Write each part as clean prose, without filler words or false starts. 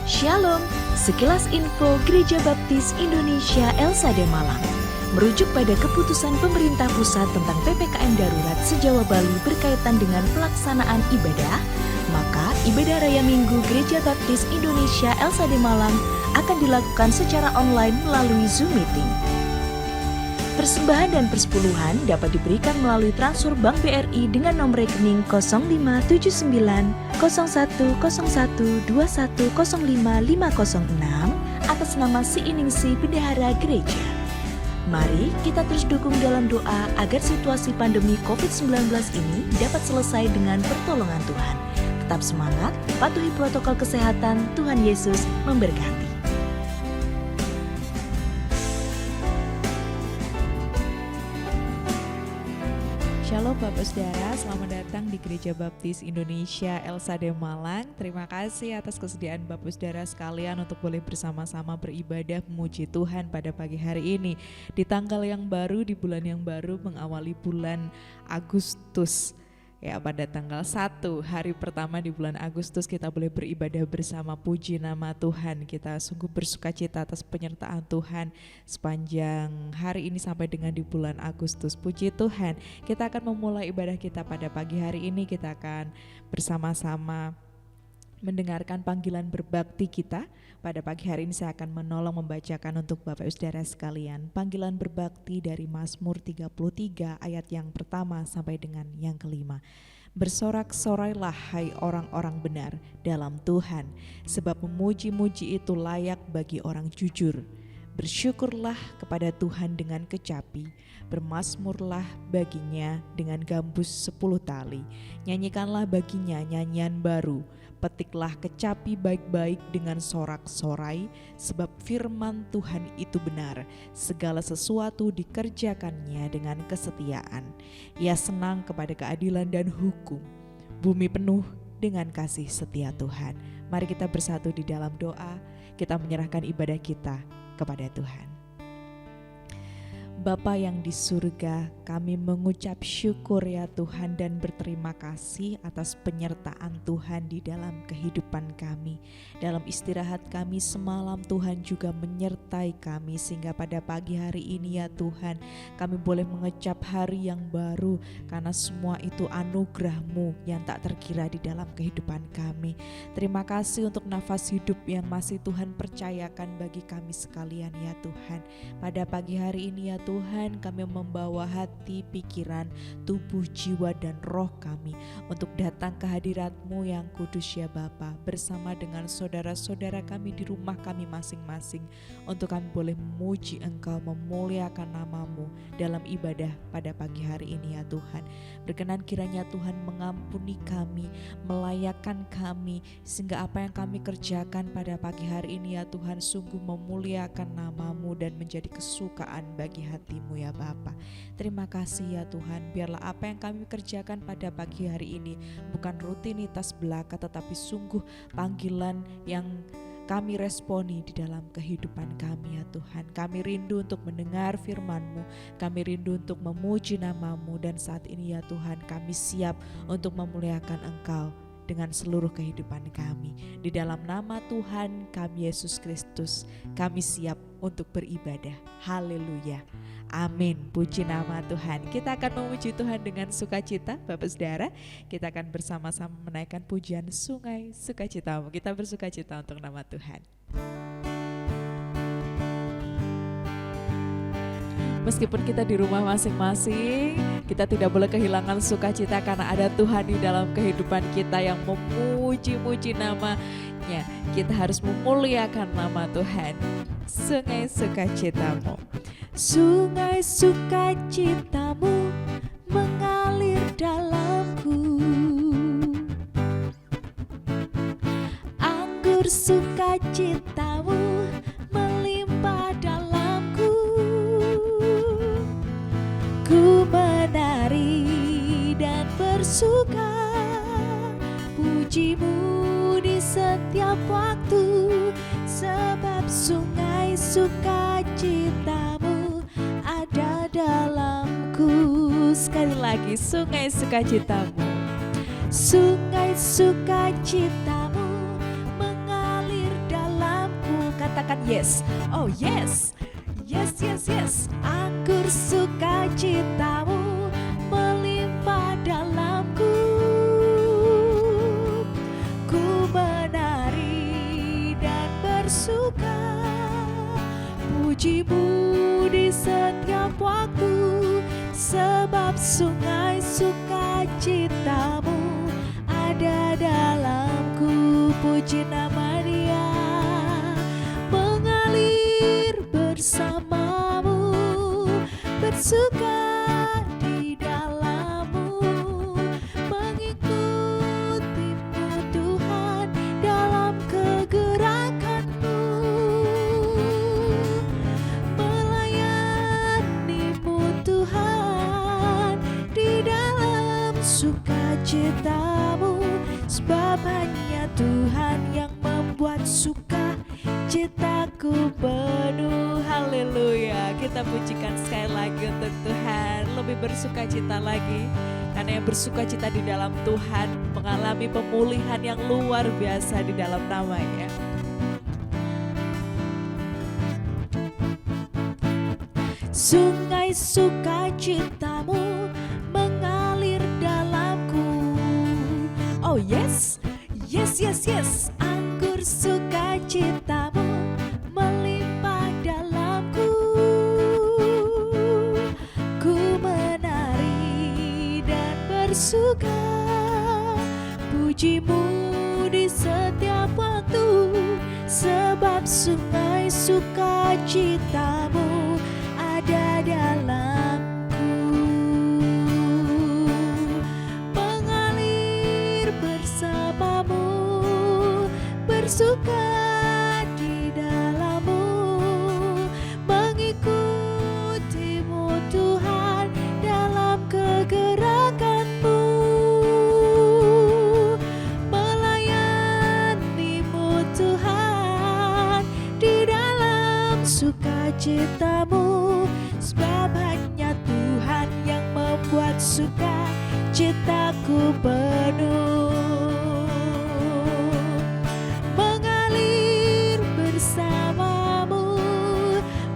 Shalom, sekilas info Gereja Baptis Indonesia Elsade Malang. Merujuk pada keputusan pemerintah pusat tentang PPKM darurat se-Jawa Bali berkaitan dengan pelaksanaan ibadah, maka ibadah Raya Minggu Gereja Baptis Indonesia Elsade Malang akan dilakukan secara online melalui Zoom Meeting. Persembahan dan persepuluhan dapat diberikan melalui transfer Bank BRI dengan nomor rekening 0579 0101 2105 506 atas nama Siiningsih Bendahara Gereja. Mari kita terus dukung dalam doa agar situasi pandemi COVID-19 ini dapat selesai dengan pertolongan Tuhan. Tetap semangat, patuhi protokol kesehatan, Tuhan Yesus memberkati. Shalom Bapak Saudara, selamat datang di Gereja Baptis Indonesia Elsade Malang. Terima kasih atas kesediaan Bapak Saudara sekalian untuk boleh bersama-sama beribadah memuji Tuhan pada pagi hari ini. Di tanggal yang baru, di bulan yang baru mengawali bulan Agustus. Ya, pada tanggal 1 hari pertama di bulan Agustus kita boleh beribadah bersama, puji nama Tuhan. Kita sungguh bersuka cita atas penyertaan Tuhan sepanjang hari ini sampai dengan di bulan Agustus. Puji Tuhan, kita akan memulai ibadah kita pada pagi hari ini. Kita akan bersama-sama mendengarkan panggilan berbakti kita. Pada pagi hari ini saya akan menolong membacakan untuk Bapak Saudara sekalian panggilan berbakti dari Mazmur 33 ayat yang pertama sampai dengan yang kelima. Bersorak-sorailah hai orang-orang benar dalam Tuhan, sebab memuji-muji itu layak bagi orang jujur. Bersyukurlah kepada Tuhan dengan kecapi, bermazmurlah baginya dengan gambus 10 tali. Nyanyikanlah baginya nyanyian baru, petiklah kecapi baik-baik dengan sorak-sorai, sebab firman Tuhan itu benar, segala sesuatu dikerjakannya dengan kesetiaan. Ia senang kepada keadilan dan hukum, bumi penuh dengan kasih setia Tuhan. Mari kita bersatu di dalam doa, kita menyerahkan ibadah kita kepada Tuhan. Bapa yang di surga, kami mengucap syukur ya Tuhan dan berterima kasih atas penyertaan Tuhan di dalam kehidupan kami. Dalam istirahat kami semalam Tuhan juga menyertai kami sehingga pada pagi hari ini ya Tuhan kami boleh mengecap hari yang baru karena semua itu anugerah-Mu yang tak terkira di dalam kehidupan kami. Terima kasih untuk nafas hidup yang masih Tuhan percayakan bagi kami sekalian ya Tuhan. Pada pagi hari ini ya Tuhan, kami membawa hati, pikiran, tubuh, jiwa, dan roh kami untuk datang ke hadirat-Mu yang kudus ya Bapa, bersama dengan saudara-saudara kami di rumah kami masing-masing, untuk kami boleh memuji Engkau, memuliakan nama-Mu dalam ibadah pada pagi hari ini ya Tuhan. Berkenan kiranya Tuhan mengampuni kami, melayakkan kami, sehingga apa yang kami kerjakan pada pagi hari ini ya Tuhan sungguh memuliakan nama-Mu dan menjadi kesukaan bagi hati-Mu ya Bapa. Terima kasih ya Tuhan, biarlah apa yang kami kerjakan pada pagi hari ini bukan rutinitas belaka tetapi sungguh panggilan yang kami responi di dalam kehidupan kami ya Tuhan. Kami rindu untuk mendengar firman-Mu, kami rindu untuk memuji nama-Mu, dan saat ini ya Tuhan kami siap untuk memuliakan Engkau dengan seluruh kehidupan kami. Di dalam nama Tuhan kami Yesus Kristus, kami siap untuk beribadah. Haleluya. Amin. Puji nama Tuhan. Kita akan memuji Tuhan dengan sukacita. Bapak Saudara, kita akan bersama-sama menaikkan pujian Sungai Sukacitamu. Kita bersukacita untuk nama Tuhan. Meskipun kita di rumah masing-masing, kita tidak boleh kehilangan sukacita karena ada Tuhan di dalam kehidupan kita yang memuji-muji nama-Nya. Kita harus memuliakan nama Tuhan. Sungai Sukacitamu. Sungai sukacitamu mengalir dalamku, anggur sukacitamu melimpah dalamku. Ku menari dan bersuka, puji-Mu di setiap waktu, sebab sungai sukacitamu ada dalamku. Sekali lagi, sungai sukacitamu. Sungai sukacitamu mengalir dalamku. katakan yes. Oh yes, yes, yes, yes. Anggur sukacitamu melimpah dalamku. Ku menari dan bersuka, pujimu di setiap waktu, sebab sungai sukacitamu ada dalamku. Puji nama Dia, mengalir bersamamu, bersuka di dalammu, mengikutimu Tuhan dalam kegerakanmu, melayanimu Tuhan di dalam sukacitamu, sebab hanya Tuhan yang membuat sukacitaku penuh. Haleluya, kita pujikan sekali lagi untuk Tuhan, lebih bersukacita lagi, karena yang bersukacita di dalam Tuhan mengalami pemulihan yang luar biasa di dalam namanya. Sungai sukacitamu mengalir dalamku. Oh yes, yes, yes, yes. Anggur sukacitamu melimpah dalamku. Ku menari dan bersuka, pujimu di setiap waktu, sebab sungai sukacitamu ada dalamku. Mengalir bersamamu, bersuka di dalammu, mengikutimu Tuhan dalam kegerakanmu, melayanimu Tuhan di dalam sukacitamu, sebab hanya Tuhan yang membuat sukacitaku penuh. Mengalir bersamamu,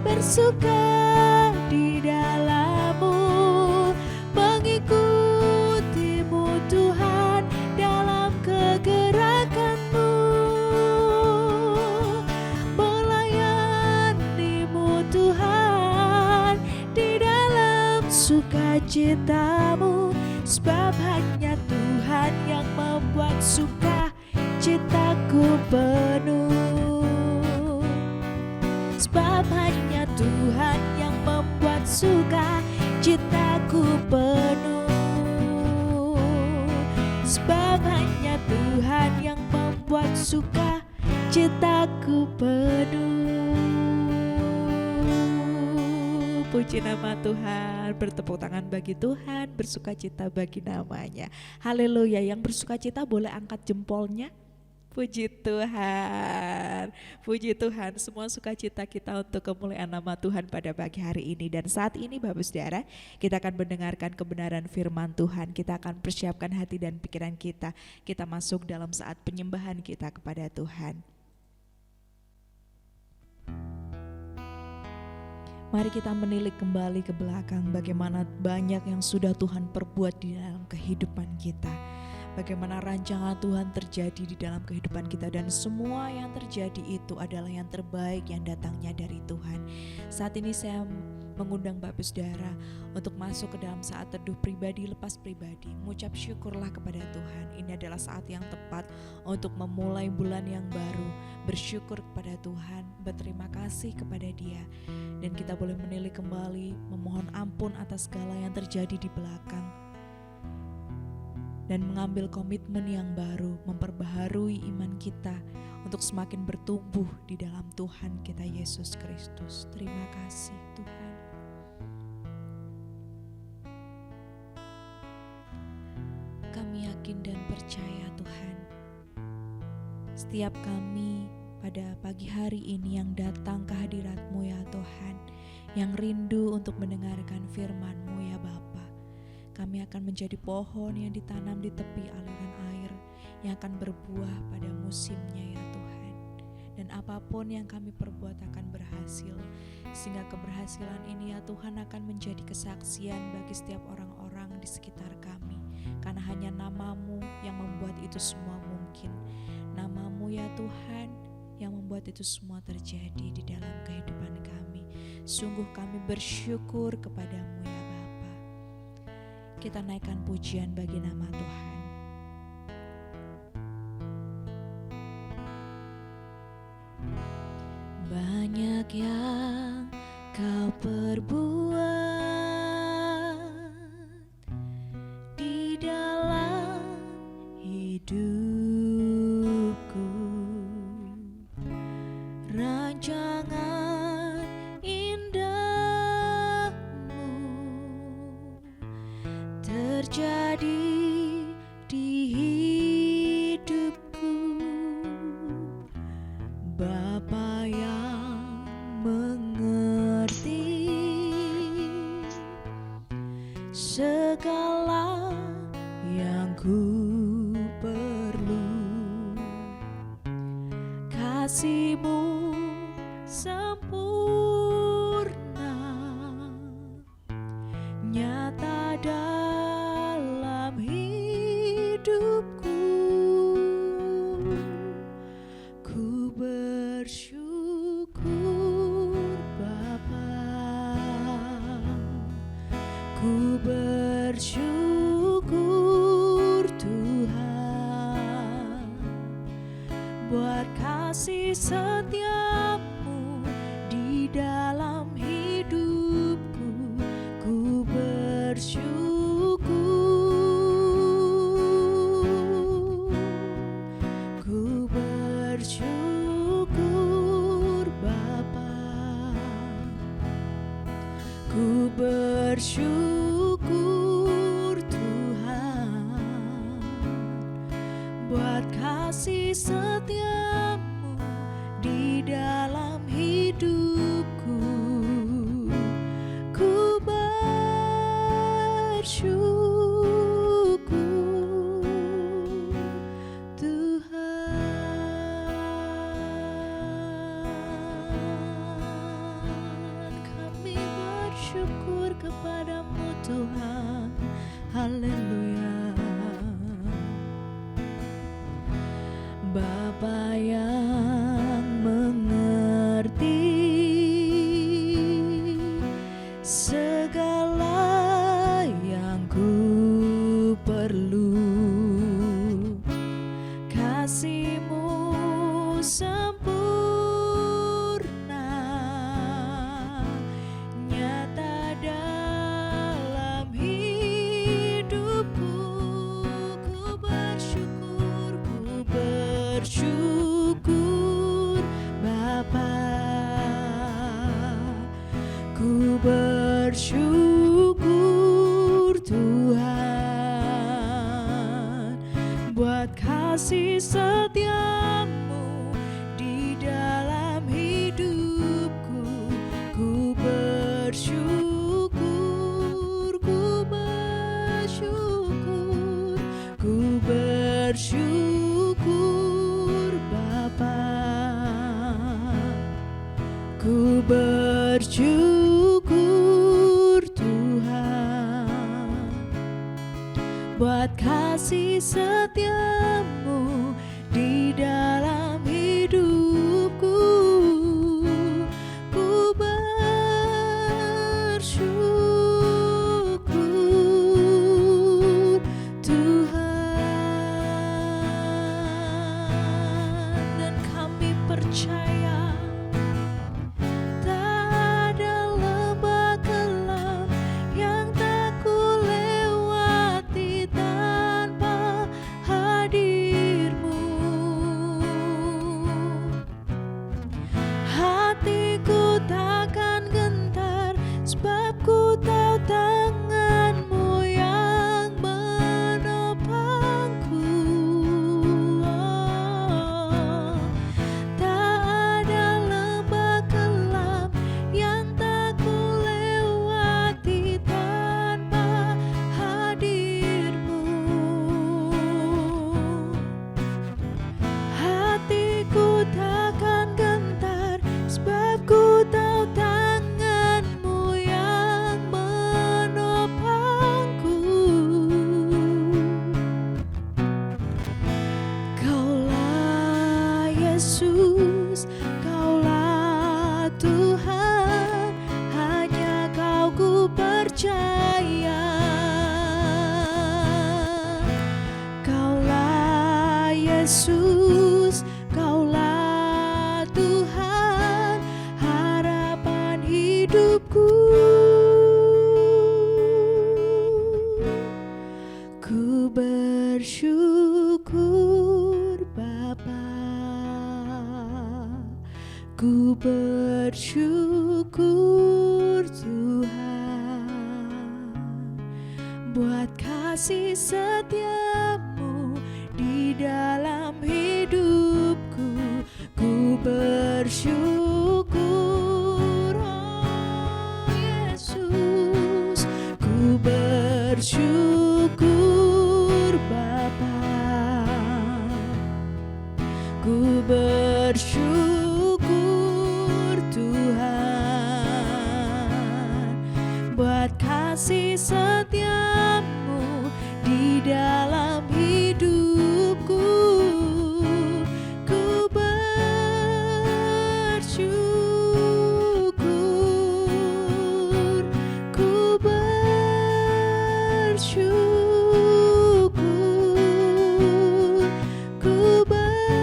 bersuka di dalammu, mengikutimu Tuhan dalam kegerakanmu, melayanimu Tuhan di dalam sukacitamu, sebab hanya Tuhan yang membuat sukacitaku penuh. Sebab hanya Tuhan yang membuat sukacitaku penuh. Sebab hanya Tuhan yang membuat sukacitaku penuh. Puji nama Tuhan, bertepuk tangan bagi Tuhan, bersukacita bagi namanya. Haleluya, yang bersukacita boleh angkat jempolnya. Puji Tuhan, puji Tuhan, semua sukacita kita untuk kemuliaan nama Tuhan pada pagi hari ini. Dan saat ini Bapak Saudara, kita akan mendengarkan kebenaran firman Tuhan. Kita akan persiapkan hati dan pikiran kita. Kita masuk dalam saat penyembahan kita kepada Tuhan. Mari kita menilik kembali ke belakang bagaimana banyak yang sudah Tuhan perbuat di dalam kehidupan kita. Bagaimana rancangan Tuhan terjadi di dalam kehidupan kita, dan semua yang terjadi itu adalah yang terbaik yang datangnya dari Tuhan. Saat ini saya mengundang Bapak Saudara untuk masuk ke dalam saat teduh pribadi, lepas pribadi. Mengucap syukurlah kepada Tuhan. Ini adalah saat yang tepat untuk memulai bulan yang baru. Bersyukur kepada Tuhan, berterima kasih kepada Dia. Dan kita boleh menilik kembali, memohon ampun atas segala yang terjadi di belakang, dan mengambil komitmen yang baru, memperbaharui iman kita untuk semakin bertumbuh di dalam Tuhan kita Yesus Kristus. Terima kasih Tuhan. Kami yakin dan percaya Tuhan, setiap kami pada pagi hari ini yang datang ke hadirat-Mu ya Tuhan, yang rindu untuk mendengarkan firman-Mu ya Bapa, kami akan menjadi pohon yang ditanam di tepi aliran air, yang akan berbuah pada musimnya ya Tuhan. dan apapun yang kami perbuat akan berhasil, sehingga keberhasilan ini ya Tuhan akan menjadi kesaksian bagi setiap orang-orang di sekitar kami, karena hanya nama-Mu yang membuat itu semua mungkin. Nama-Mu ya Tuhan yang membuat itu semua terjadi di dalam kehidupan kami. Sungguh kami bersyukur kepadamu ya Bapa. Kita naikkan pujian bagi nama Tuhan. Banyak yang kau perbuat di dalam hidupku, rancangan indahmu terjadi di hidupku. Bapa yang mengerti segala yang ku perlu, kasih-Mu sempurna nyata dalam hidupku. Ku bersyukur Bapa, ku bersyukur Tuhan, buat kasih setia-Mu di dalam hidupku. Ku bersyukur, ku bersyukur Bapa, ku bersyukur Tuhan, buat kasih setia-Mu di dalam hidupku. Ku bersyukur Tuhan. Kami bersyukur kepadamu Tuhan. Haleluya. Bapa yang mengerti segala yang ku perlu, kasih-Mu sempurna nyata dalam hidupku. Ku bersyukur Bapa, ku bersyukur Tuhan, buat kasih setia-Mu di dalam hidupku. Ku bersyukur, ku bersyukur, ku bersyukur Bapa, ku bersyukur Tuhan, buat kasih setia-Mu di dalam hidupku. Ku bersyukur Tuhan, dan kami percaya tak ada Yesus, Kaulah Tuhan, hanya Kau ku percaya. Kaulah Yesus, Kaulah Tuhan, harapan hidupku. Ku bersyukur Bapa, ku bersyukur Tuhan, buat kasih setiamu di dalam hidupku. Ku bersyukur, oh Yesus, ku bersyukur Bapa, ku bersyukur Tuhan, buat kasih setiamu di dalam hidupku. Ku bersyukur, ku bersyukur, ku bersyukur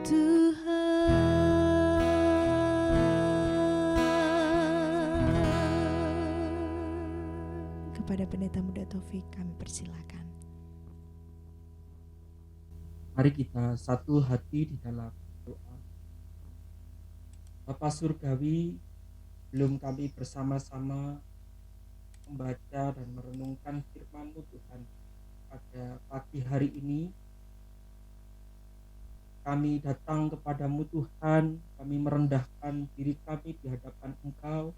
Tuhan. Kepada Pendeta Muda Taufik kami persilakan. Mari kita satu hati di dalam doa. Bapa Surgawi, belum kami bersama-sama membaca dan merenungkan firman-Mu Tuhan pada pagi hari ini, kami datang kepadamu Tuhan, kami merendahkan diri kami di hadapan Engkau.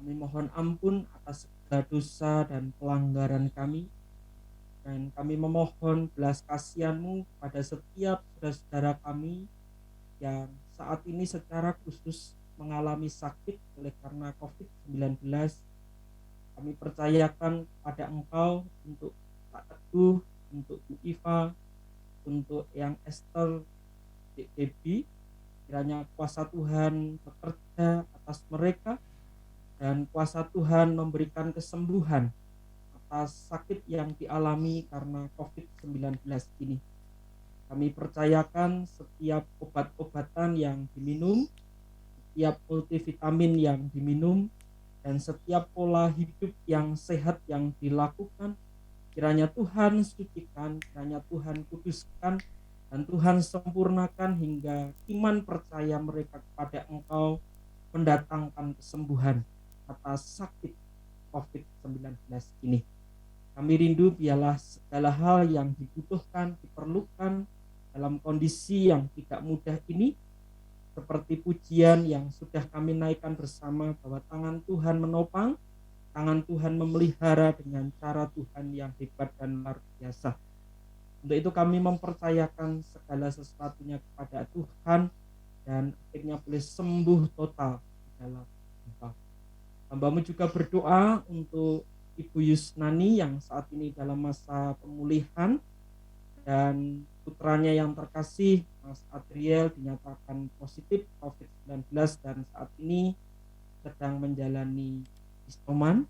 Kami mohon ampun atas segala dosa dan pelanggaran kami, dan kami memohon belas kasihan-Mu kepada setiap saudara-saudara kami yang saat ini secara khusus mengalami sakit oleh karena COVID-19. Kami percayakan kepada Engkau untuk Pak Teguh, untuk Bu Iva, untuk Yang Esther, Dek Debbie. Kiranya kuasa Tuhan bekerja atas mereka, dan kuasa Tuhan memberikan kesembuhan atas sakit yang dialami karena COVID-19 ini. Kami percayakan setiap obat-obatan yang diminum, setiap multivitamin yang diminum, dan setiap pola hidup yang sehat yang dilakukan, kiranya Tuhan sucikan, kiranya Tuhan kuduskan, dan Tuhan sempurnakan hingga iman percaya mereka kepada Engkau mendatangkan kesembuhan atas sakit COVID-19 ini. Kami rindu biarlah segala hal yang dibutuhkan, diperlukan dalam kondisi yang tidak mudah ini, seperti pujian yang sudah kami naikkan bersama, bahwa tangan Tuhan menopang, tangan Tuhan memelihara dengan cara Tuhan yang hebat dan luar biasa. Untuk itu kami mempercayakan segala sesuatunya kepada Tuhan, dan akhirnya boleh sembuh total di dalam Engkau. Hamba-Mu juga berdoa untuk Ibu Yusnani yang saat ini dalam masa pemulihan, dan putranya yang terkasih Mas Adriel dinyatakan positif COVID-19 dan saat ini sedang menjalani isoman.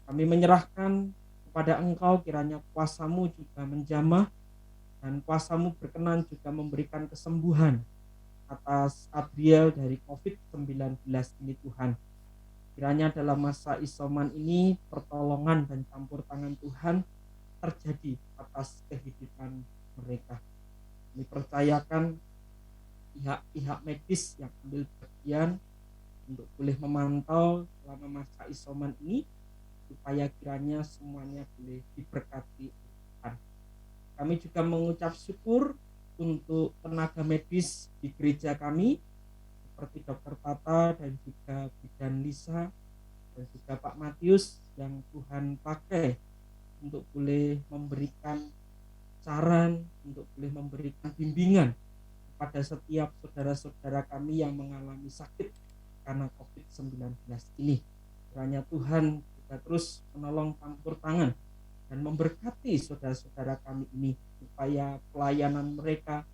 Kami menyerahkan kepada Engkau, kiranya kuasa-Mu juga menjamah dan kuasa-Mu berkenan juga memberikan kesembuhan atas Adriel dari COVID-19 ini Tuhan. Kiranya dalam masa isoman ini pertolongan dan campur tangan Tuhan terjadi atas kehidupan mereka. Kami percayakan pihak-pihak medis yang ambil bagian untuk boleh memantau selama masa isoman ini, supaya kiranya semuanya boleh diberkati Tuhan. Kami juga mengucap syukur untuk tenaga medis di gereja kami, seperti Dr. Tata dan juga Bidan Lisa dan juga Pak Matius yang Tuhan pakai untuk boleh memberikan saran, untuk boleh memberikan bimbingan kepada setiap saudara-saudara kami yang mengalami sakit karena COVID-19 ini. Kiranya Tuhan juga terus menolong campur tangan dan memberkati saudara-saudara kami ini, supaya pelayanan mereka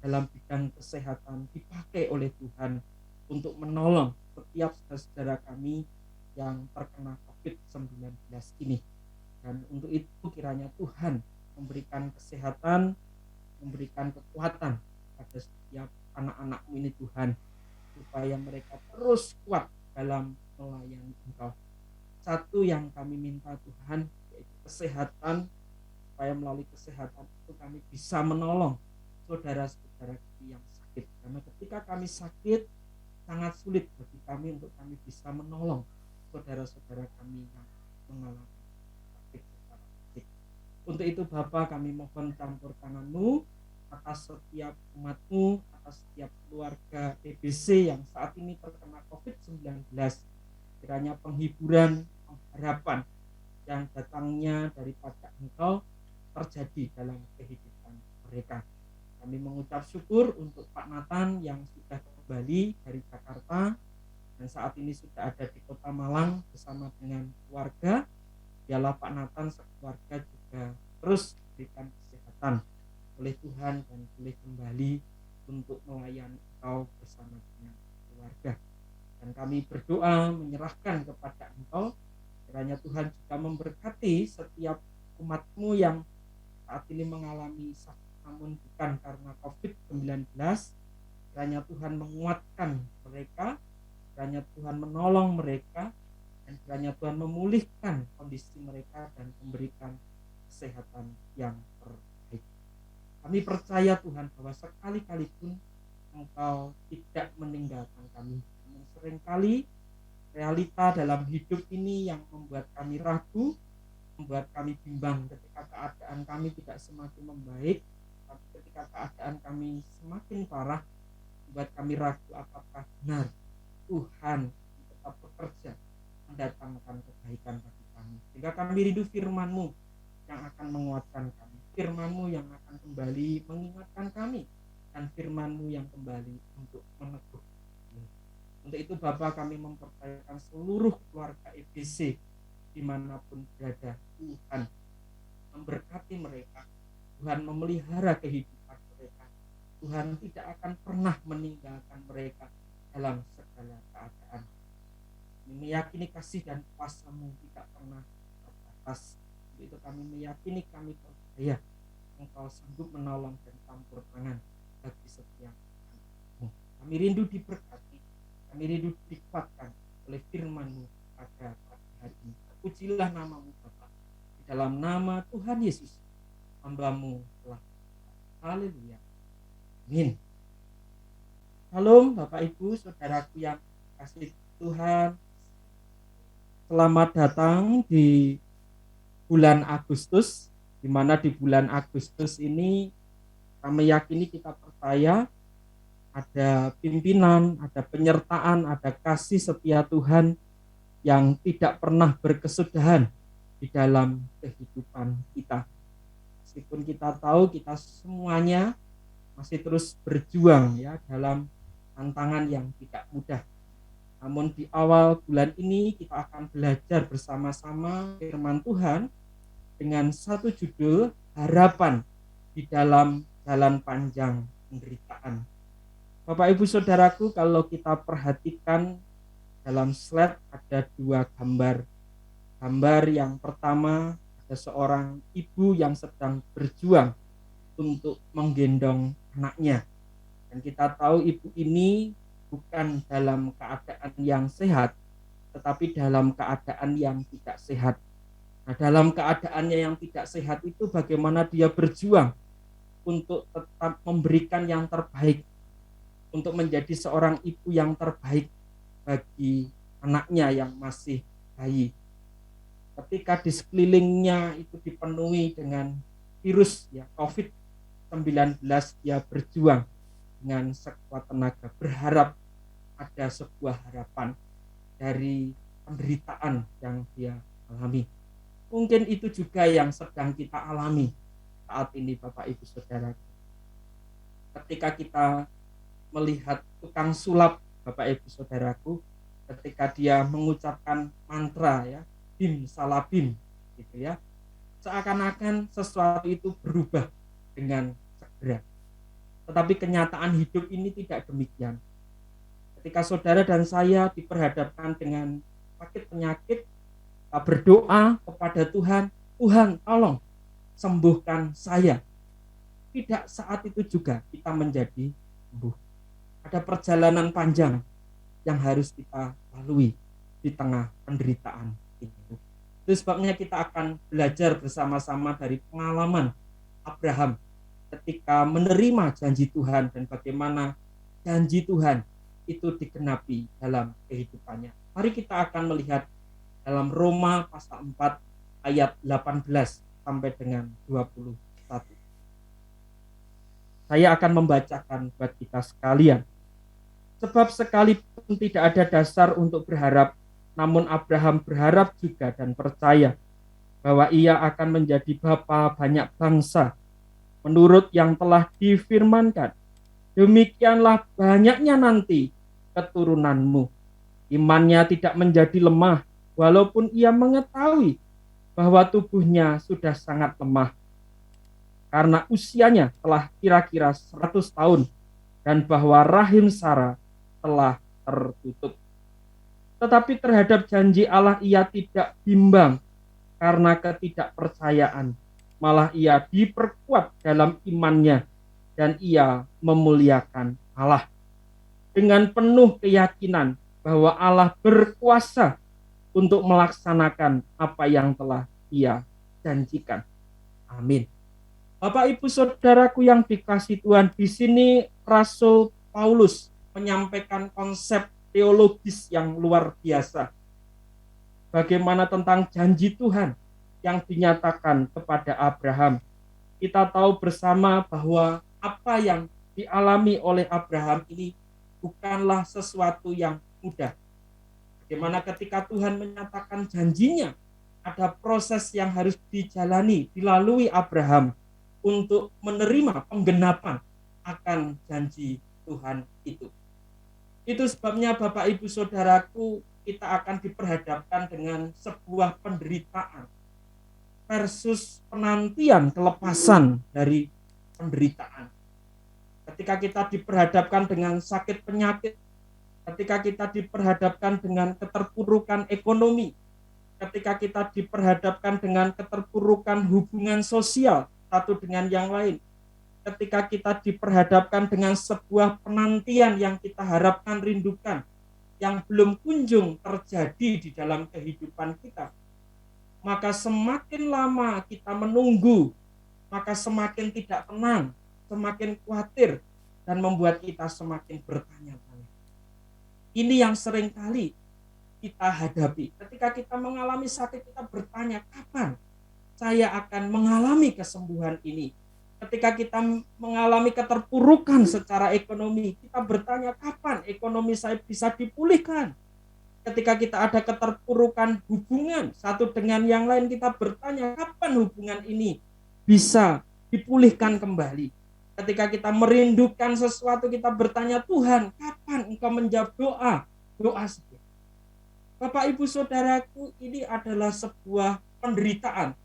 dalam bidang kesehatan dipakai oleh Tuhan untuk menolong setiap saudara-saudara kami yang terkena COVID-19 ini. Dan untuk itu kiranya Tuhan memberikan kesehatan, memberikan kekuatan pada setiap anak-anak-Mu ini Tuhan, supaya mereka terus kuat dalam melayani Engkau. Satu yang kami minta Tuhan, yaitu kesehatan, supaya melalui kesehatan itu kami bisa menolong saudara-saudara kami yang sakit. Karena ketika kami sakit, sangat sulit bagi kami untuk kami bisa menolong saudara-saudara kami yang mengalami sakit secara fisik. Untuk itu Bapa, kami mohon campur tangan-Mu atas setiap umat-Mu, atas setiap keluarga EBC yang saat ini terkena COVID-19. Kiranya penghiburan, pengharapan yang datangnya daripada Engkau terjadi dalam kehidupan mereka. Kami mengucap syukur untuk Pak Nathan yang sudah kembali dari Jakarta dan saat ini sudah ada di Kota Malang bersama dengan keluarga. Biarlah Pak Nathan sekeluarga juga terus diberikan kesehatan oleh Tuhan dan boleh kembali untuk melayani Engkau bersama dengan keluarga. Dan kami berdoa menyerahkan kepada Engkau, kiranya Tuhan juga memberkati setiap umat-Mu yang saat ini mengalami sakit namun bukan karena COVID-19. Kiranya Tuhan menguatkan mereka, kiranya Tuhan menolong mereka, dan kiranya Tuhan memulihkan kondisi mereka dan memberikan kesehatan yang terbaik. Kami percaya Tuhan bahwa sekali-kali pun Engkau tidak meninggalkan kami. Namun seringkali realita dalam hidup ini yang membuat kami ragu, membuat kami bimbang ketika keadaan kami tidak semakin membaik, tapi ketika keadaan kami semakin parah, membuat kami ragu apakah benar Tuhan tetap bekerja mendatangkan kebaikan bagi kami. Sehingga kami rindu firman-Mu yang akan menguatkan kami, firman-Mu yang akan kembali mengingatkan kami, dan firman-Mu yang kembali untuk meneguhkan kami. Untuk itu Bapa, kami mempercayakan seluruh keluarga EBC dimanapun berada. Tuhan memberkati mereka, Tuhan memelihara kehidupan mereka, Tuhan tidak akan pernah meninggalkan mereka dalam segala keadaan. Kami meyakini kasih dan kuasa-Mu tidak pernah terbatas. Untuk itu kami meyakini, kami percaya Engkau sanggup menolong dan campur tangan bagi setiap anak-Mu. Kami rindu diberkati, kami rindu dikuatkan oleh firman-Mu pada pagi hari ini. Pujilah nama-Mu Bapa, di dalam nama Tuhan Yesus hamba-Mu telah. Haleluya. Amin. Shalom Bapak Ibu saudaraku yang kasih Tuhan. Selamat datang di bulan Agustus, di mana di bulan Agustus ini kami yakini, kita percaya ada pimpinan, ada penyertaan, ada kasih setia Tuhan yang tidak pernah berkesudahan di dalam kehidupan kita. Meskipun kita tahu kita semuanya masih terus berjuang ya dalam tantangan yang tidak mudah. Namun di awal bulan ini kita akan belajar bersama-sama firman Tuhan dengan satu judul, harapan di dalam jalan panjang penderitaan. Bapak Ibu Saudaraku, kalau kita perhatikan dalam slide ada dua gambar. Gambar yang pertama ada seorang ibu yang sedang berjuang untuk menggendong anaknya. Dan kita tahu ibu ini bukan dalam keadaan yang sehat, tetapi dalam keadaan yang tidak sehat. Nah, dalam keadaannya yang tidak sehat itu bagaimana dia berjuang untuk tetap memberikan yang terbaik, untuk menjadi seorang ibu yang terbaik bagi anaknya yang masih bayi. Ketika di sekelilingnya itu dipenuhi dengan virus ya COVID-19, dia berjuang dengan sekuat tenaga, berharap ada sebuah harapan dari penderitaan yang dia alami. Mungkin itu juga yang sedang kita alami saat ini Bapak Ibu Saudara. Ketika kita melihat tukang sulap Bapak Ibu Saudaraku, ketika dia mengucapkan mantra ya, bim salabim gitu ya, seakan-akan sesuatu itu berubah dengan segera. Tetapi kenyataan hidup ini tidak demikian. Ketika saudara dan saya diperhadapkan dengan sakit penyakit, kita berdoa kepada Tuhan, Tuhan tolong sembuhkan saya. Tidak saat itu juga kita menjadi sembuh. Ada perjalanan panjang yang harus kita lalui di tengah penderitaan itu. Itu sebabnya kita akan belajar bersama-sama dari pengalaman Abraham ketika menerima janji Tuhan dan bagaimana janji Tuhan itu digenapi dalam kehidupannya. Mari kita akan melihat dalam Roma pasal 4 ayat 18 sampai dengan 21. Saya akan membacakan buat kita sekalian. Sebab sekalipun tidak ada dasar untuk berharap, namun Abraham berharap juga dan percaya bahwa ia akan menjadi bapa banyak bangsa menurut yang telah difirmankan. Demikianlah banyaknya nanti keturunanmu. Imannya tidak menjadi lemah, walaupun ia mengetahui bahwa tubuhnya sudah sangat lemah. Karena usianya telah kira-kira 100 tahun, dan bahwa rahim Sarah telah tertutup. Tetapi terhadap janji Allah ia tidak bimbang karena ketidakpercayaan. Malah ia diperkuat dalam imannya dan ia memuliakan Allah dengan penuh keyakinan bahwa Allah berkuasa untuk melaksanakan apa yang telah ia janjikan. Amin. Bapak Ibu Saudaraku yang dikasihi Tuhan, di sini Rasul Paulus menyampaikan konsep teologis yang luar biasa. Bagaimana tentang janji Tuhan yang dinyatakan kepada Abraham. Kita tahu bersama bahwa apa yang dialami oleh Abraham ini bukanlah sesuatu yang mudah. Bagaimana ketika Tuhan menyatakan janjinya, ada proses yang harus dilalui Abraham untuk menerima penggenapan akan janji Tuhan itu. Itu sebabnya Bapak Ibu Saudaraku, kita akan diperhadapkan dengan sebuah penderitaan versus penantian kelepasan dari penderitaan. Ketika kita diperhadapkan dengan sakit penyakit, ketika kita diperhadapkan dengan keterpurukan ekonomi, ketika kita diperhadapkan dengan keterpurukan hubungan sosial satu dengan yang lain, ketika kita diperhadapkan dengan sebuah penantian yang kita harapkan, rindukan, yang belum kunjung terjadi di dalam kehidupan kita, maka semakin lama kita menunggu, maka semakin tidak tenang, semakin khawatir, dan membuat kita semakin bertanya-tanya. Ini yang seringkali kita hadapi. Ketika kita mengalami sakit, kita bertanya, kapan saya akan mengalami kesembuhan ini? Ketika kita mengalami keterpurukan secara ekonomi, kita bertanya, kapan ekonomi saya bisa dipulihkan? Ketika kita ada keterpurukan hubungan satu dengan yang lain, kita bertanya, kapan hubungan ini bisa dipulihkan kembali? Ketika kita merindukan sesuatu, kita bertanya, Tuhan, kapan Engkau menjawab doa saya? Bapak Ibu Saudaraku, ini adalah sebuah penderitaan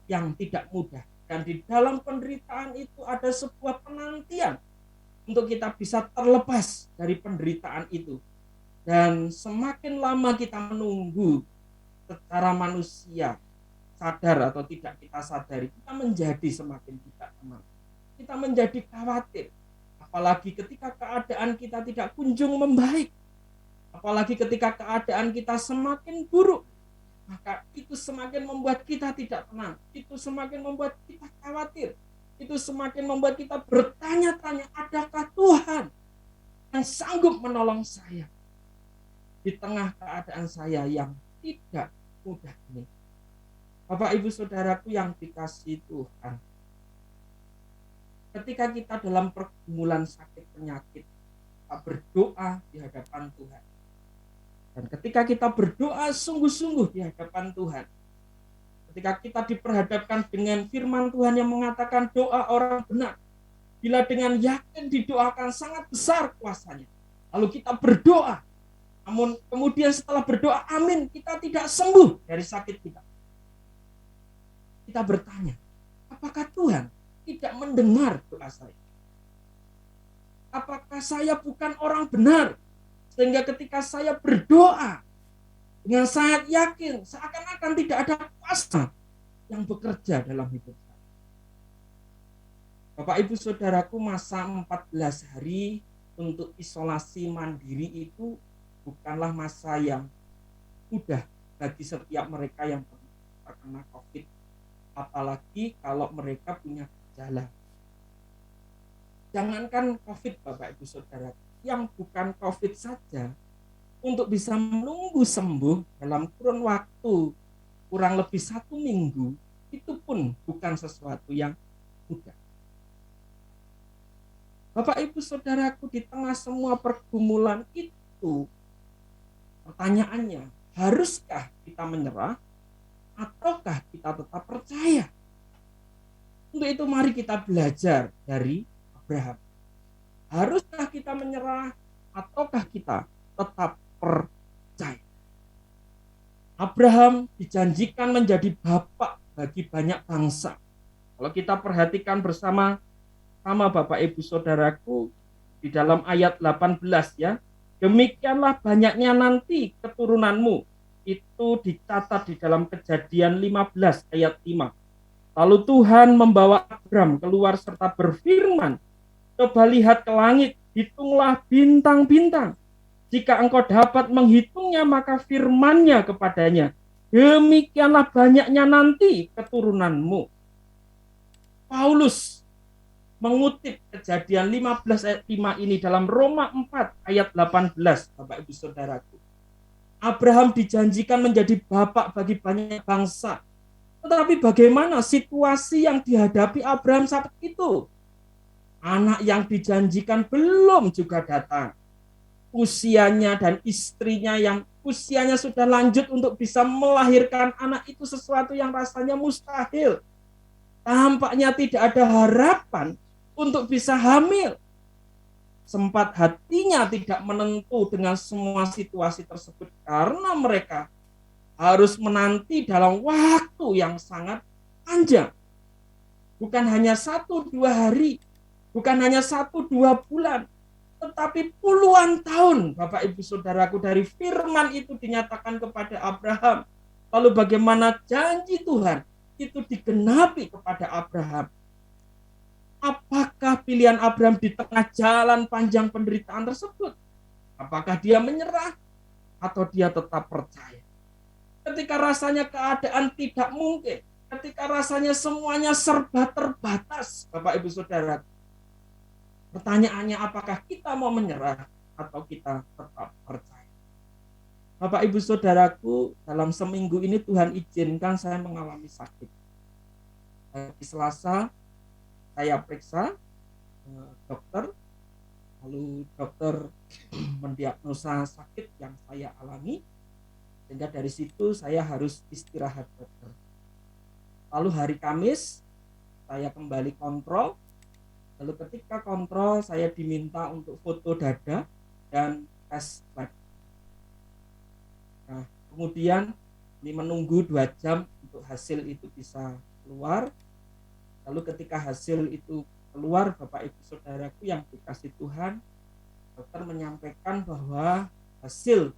yang tidak mudah. Dan di dalam penderitaan itu ada sebuah penantian untuk kita bisa terlepas dari penderitaan itu. Dan semakin lama kita menunggu, secara manusia, sadar atau tidak kita sadari, kita menjadi semakin tidak tenang. Kita menjadi khawatir. Apalagi ketika keadaan kita tidak kunjung membaik. Apalagi ketika keadaan kita semakin buruk. Maka itu semakin membuat kita tidak tenang. Itu semakin membuat kita khawatir. Itu semakin membuat kita bertanya-tanya, adakah Tuhan yang sanggup menolong saya di tengah keadaan saya yang tidak mudah ini? Bapak Ibu Saudaraku yang dikasihi Tuhan, ketika kita dalam pergumulan sakit penyakit, kita berdoa di hadapan Tuhan. Dan ketika kita berdoa sungguh-sungguh di hadapan Tuhan, ketika kita diperhadapkan dengan firman Tuhan yang mengatakan doa orang benar, bila dengan yakin didoakan sangat besar kuasanya. Lalu kita berdoa, namun kemudian setelah berdoa amin, kita tidak sembuh dari sakit kita. kita bertanya, apakah Tuhan tidak mendengar doa saya? Apakah saya bukan orang benar? Sehingga ketika saya berdoa dengan sangat yakin, seakan-akan tidak ada kuasa yang bekerja dalam hidup saya. Bapak Ibu Saudaraku, masa 14 hari untuk isolasi mandiri itu bukanlah masa yang mudah bagi setiap mereka yang terkena COVID. Apalagi kalau mereka punya gejala. Jangankan COVID Bapak Ibu Saudara, yang bukan COVID saja, untuk bisa menunggu sembuh dalam kurun waktu kurang lebih 1 minggu, itu pun bukan sesuatu yang mudah. Bapak Ibu Saudaraku, di tengah semua pergumulan itu, pertanyaannya, haruskah kita menyerah ataukah kita tetap percaya? Untuk itu mari kita belajar dari Abraham. Haruskah kita menyerah ataukah kita tetap percaya? Abraham dijanjikan menjadi bapak bagi banyak bangsa. Kalau kita perhatikan bersama Bapak Ibu Saudaraku, di dalam ayat 18 ya, demikianlah banyaknya nanti keturunanmu. Itu dicatat di dalam Kejadian 15 ayat 5. Lalu Tuhan membawa Abraham keluar serta berfirman, coba lihat ke langit, hitunglah bintang-bintang. Jika engkau dapat menghitungnya, maka firman-Nya kepadanya, demikianlah banyaknya nanti keturunanmu. Paulus mengutip Kejadian 15 ayat 5 ini dalam Roma 4 ayat 18, Bapak Ibu Saudaraku. Abraham dijanjikan menjadi bapak bagi banyak bangsa. Tetapi bagaimana situasi yang dihadapi Abraham saat itu? Anak yang dijanjikan belum juga datang. Usianya dan istrinya yang usianya sudah lanjut untuk bisa melahirkan anak itu sesuatu yang rasanya mustahil. Tampaknya tidak ada harapan untuk bisa hamil. Sempat hatinya tidak menentu dengan semua situasi tersebut karena mereka harus menanti dalam waktu yang sangat panjang. Bukan hanya 1-2 hari, bukan hanya 1-2 bulan, tetapi puluhan tahun, Bapak Ibu Saudaraku, dari firman itu dinyatakan kepada Abraham. Lalu bagaimana janji Tuhan itu digenapi kepada Abraham? Apakah pilihan Abraham di tengah jalan panjang penderitaan tersebut? Apakah dia menyerah atau dia tetap percaya? Ketika rasanya keadaan tidak mungkin, ketika rasanya semuanya serba terbatas, Bapak Ibu Saudara, pertanyaannya apakah kita mau menyerah atau kita tetap percaya? Bapak Ibu Saudaraku, dalam seminggu ini Tuhan izinkan saya mengalami sakit. Di Selasa saya periksa dokter, lalu dokter mendiagnosa sakit yang saya alami, sehingga dari situ saya harus istirahat dokter. Lalu hari Kamis saya kembali kontrol, lalu ketika kontrol saya diminta untuk foto dada dan tes lab. Nah, kemudian ini menunggu 2 jam untuk hasil itu bisa keluar. Lalu ketika hasil itu keluar, Bapak Ibu Saudaraku yang dikasih Tuhan, dokter menyampaikan bahwa hasil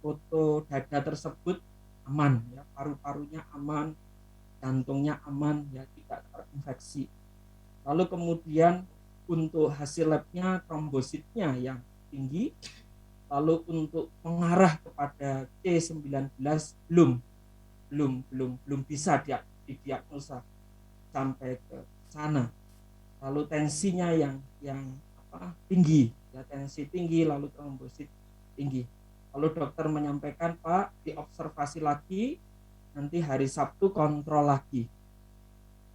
foto dada tersebut aman, ya, paru-parunya aman, jantungnya aman, ya, tidak terinfeksi. Lalu kemudian untuk hasil labnya trombositnya yang tinggi, lalu untuk mengarah kepada C19 belum bisa didiagnosa sampai ke sana. Lalu tensinya yang tinggi, ya, tensi tinggi, lalu trombosit tinggi. Lalu dokter menyampaikan, Pak, diobservasi lagi, nanti hari Sabtu kontrol lagi.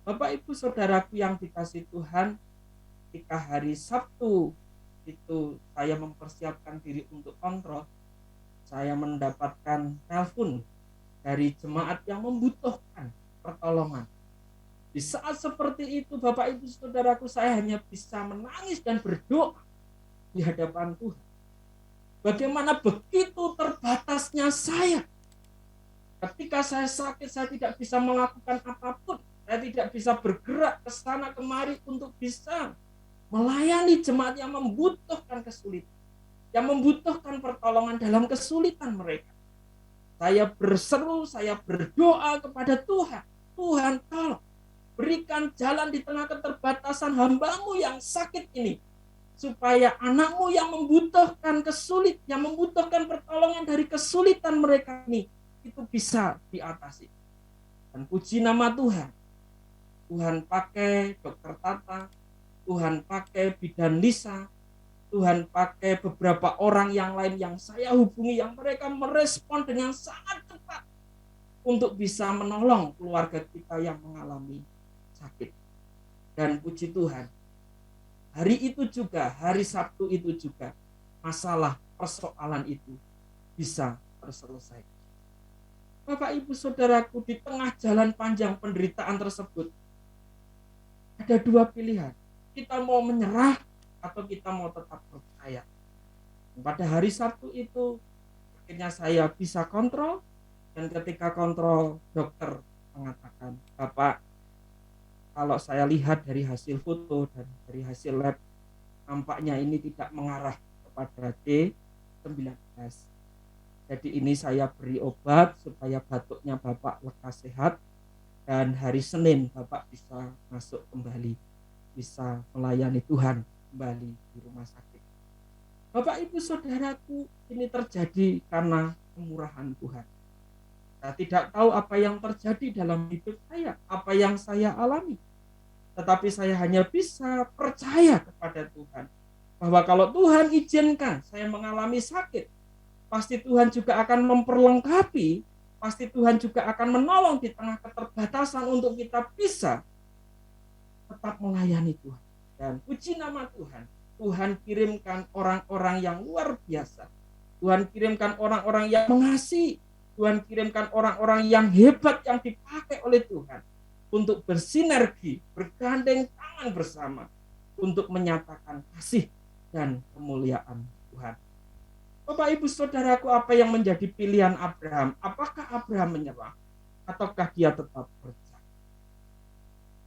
Bapak Ibu Saudaraku yang dikasih Tuhan, ketika hari Sabtu itu saya mempersiapkan diri untuk kontrol, saya mendapatkan telepon dari jemaat yang membutuhkan pertolongan. Di saat seperti itu, Bapak Ibu Saudaraku, saya hanya bisa menangis dan berdoa di hadapan Tuhan. Bagaimana begitu terbatasnya saya. Ketika saya sakit, saya tidak bisa melakukan apapun. Saya tidak bisa bergerak ke sana kemari untuk bisa melayani jemaat yang membutuhkan kesulitan, yang membutuhkan pertolongan dalam kesulitan mereka. Saya berseru, saya berdoa kepada Tuhan. Tuhan, tolong berikan jalan di tengah keterbatasan hamba-Mu yang sakit ini, supaya anakmu yang membutuhkan yang membutuhkan pertolongan dari kesulitan mereka ini, itu bisa diatasi. Dan puji nama Tuhan, Tuhan pakai Dokter Tata, Tuhan pakai Bidan Lisa, Tuhan pakai beberapa orang yang lain yang saya hubungi, yang mereka merespon dengan sangat cepat untuk bisa menolong keluarga kita yang mengalami sakit. Dan puji Tuhan, hari itu juga, hari Sabtu itu juga, masalah persoalan itu bisa terselesaikan. Bapak Ibu Saudaraku, di tengah jalan panjang penderitaan tersebut, ada dua pilihan. Kita mau menyerah atau kita mau tetap percaya. Pada hari Sabtu itu, akhirnya saya bisa kontrol, dan ketika kontrol, dokter mengatakan, Bapak, kalau saya lihat dari hasil foto dan dari hasil lab, nampaknya ini tidak mengarah kepada D19. Jadi ini saya beri obat supaya batuknya Bapak lekas sehat, dan hari Senin Bapak bisa masuk kembali, bisa melayani Tuhan kembali di rumah sakit. Bapak Ibu Saudaraku, ini terjadi karena kemurahan Tuhan. Saya tidak tahu apa yang terjadi dalam hidup saya, apa yang saya alami. Tetapi saya hanya bisa percaya kepada Tuhan, bahwa kalau Tuhan izinkan saya mengalami sakit, pasti Tuhan juga akan memperlengkapi, pasti Tuhan juga akan menolong di tengah keterbatasan untuk kita bisa tetap melayani Tuhan. Dan puji nama Tuhan, Tuhan kirimkan orang-orang yang luar biasa. Tuhan kirimkan orang-orang yang mengasihi. Tuhan kirimkan orang-orang yang hebat yang dipakai oleh Tuhan untuk bersinergi, bergandeng tangan bersama untuk menyatakan kasih dan kemuliaan Tuhan. Bapak Ibu Saudaraku, apa yang menjadi pilihan Abraham? Apakah Abraham menyerah ataukah dia tetap percaya?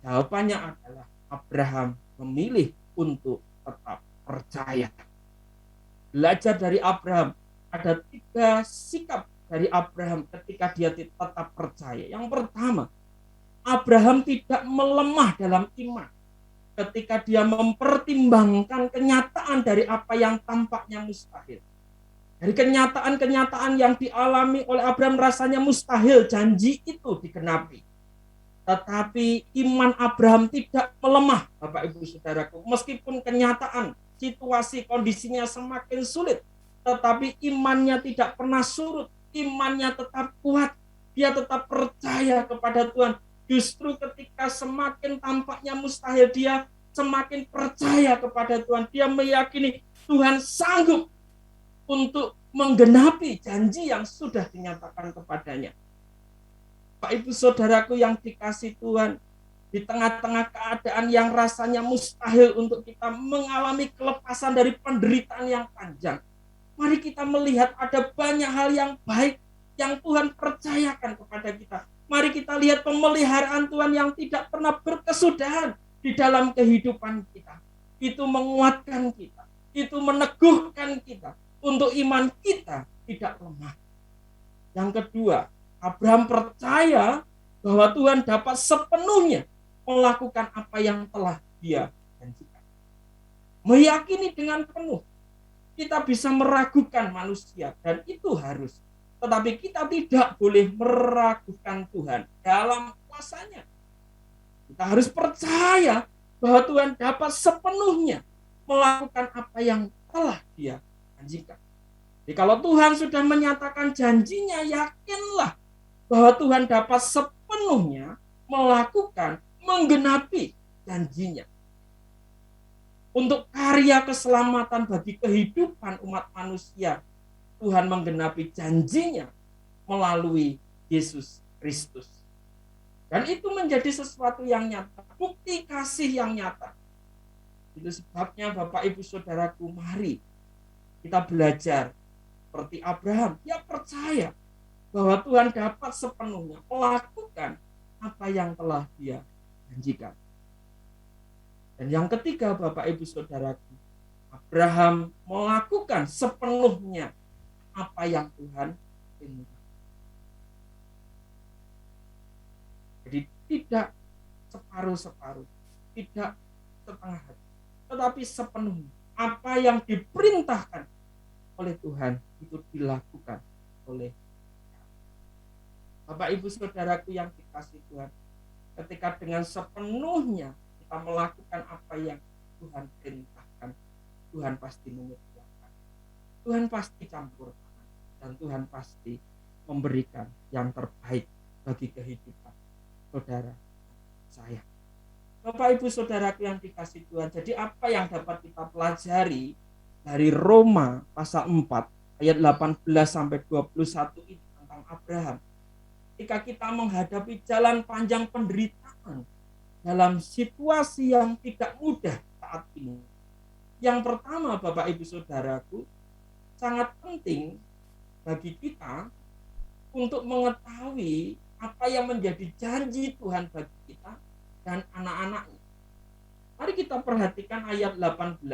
Jawabannya adalah Abraham memilih untuk tetap percaya. Belajar dari Abraham, ada 3 sikap dari Abraham ketika dia tetap percaya. Yang pertama, Abraham tidak melemah dalam iman ketika dia mempertimbangkan kenyataan dari apa yang tampaknya mustahil. Dari kenyataan-kenyataan yang dialami oleh Abraham rasanya mustahil janji itu digenapi. Tetapi iman Abraham tidak melemah, Bapak Ibu Saudaraku. Meskipun kenyataan, situasi, kondisinya semakin sulit, tetapi imannya tidak pernah surut. Imannya tetap kuat. Dia tetap percaya kepada Tuhan. Justru ketika semakin tampaknya mustahil, dia semakin percaya kepada Tuhan. Dia meyakini Tuhan sanggup untuk menggenapi janji yang sudah dinyatakan kepadanya. Pak Ibu Saudaraku yang dikasih Tuhan, di tengah-tengah keadaan yang rasanya mustahil untuk kita mengalami kelepasan dari penderitaan yang panjang, mari kita melihat ada banyak hal yang baik yang Tuhan percayakan kepada kita. Mari kita lihat pemeliharaan Tuhan yang tidak pernah berkesudahan di dalam kehidupan kita. Itu menguatkan kita, itu meneguhkan kita untuk iman kita tidak lemah. Yang kedua, Abraham percaya bahwa Tuhan dapat sepenuhnya melakukan apa yang telah dia janjikan. Meyakini dengan penuh. Kita bisa meragukan manusia dan itu harus. Tetapi kita tidak boleh meragukan Tuhan dalam kuasanya. Kita harus percaya bahwa Tuhan dapat sepenuhnya melakukan apa yang telah dia janjikan. Jadi kalau Tuhan sudah menyatakan janjinya, yakinlah bahwa Tuhan dapat sepenuhnya melakukan, menggenapi janjinya. Untuk karya keselamatan bagi kehidupan umat manusia, Tuhan menggenapi janjinya melalui Yesus Kristus. Dan itu menjadi sesuatu yang nyata, bukti kasih yang nyata. Itu sebabnya Bapak Ibu Saudaraku, mari kita belajar seperti Abraham. Dia percaya bahwa Tuhan dapat sepenuhnya melakukan apa yang telah dia janjikan. Dan yang ketiga, Bapak Ibu Saudaraku, Abraham melakukan sepenuhnya apa yang Tuhan perintahkan. Jadi tidak separuh-separuh, tidak setengah hati, tetapi sepenuhnya. Apa yang diperintahkan oleh Tuhan itu dilakukan oleh Bapak Ibu Saudaraku yang dikasihi Tuhan. Ketika dengan sepenuhnya kita melakukan apa yang Tuhan perintahkan, Tuhan pasti menyediakan, Tuhan pasti campur tangan, dan Tuhan pasti memberikan yang terbaik bagi kehidupan saudara saya. Bapak Ibu Saudaraku yang dikasihi Tuhan, jadi apa yang dapat kita pelajari dari Roma pasal 4 ayat 18 sampai 21 ini tentang Abraham? Ketika kita menghadapi jalan panjang penderitaan dalam situasi yang tidak mudah saat ini. Yang pertama, Bapak Ibu Saudaraku, sangat penting bagi kita untuk mengetahui apa yang menjadi janji Tuhan bagi kita dan anak-anaknya. Mari kita perhatikan ayat 18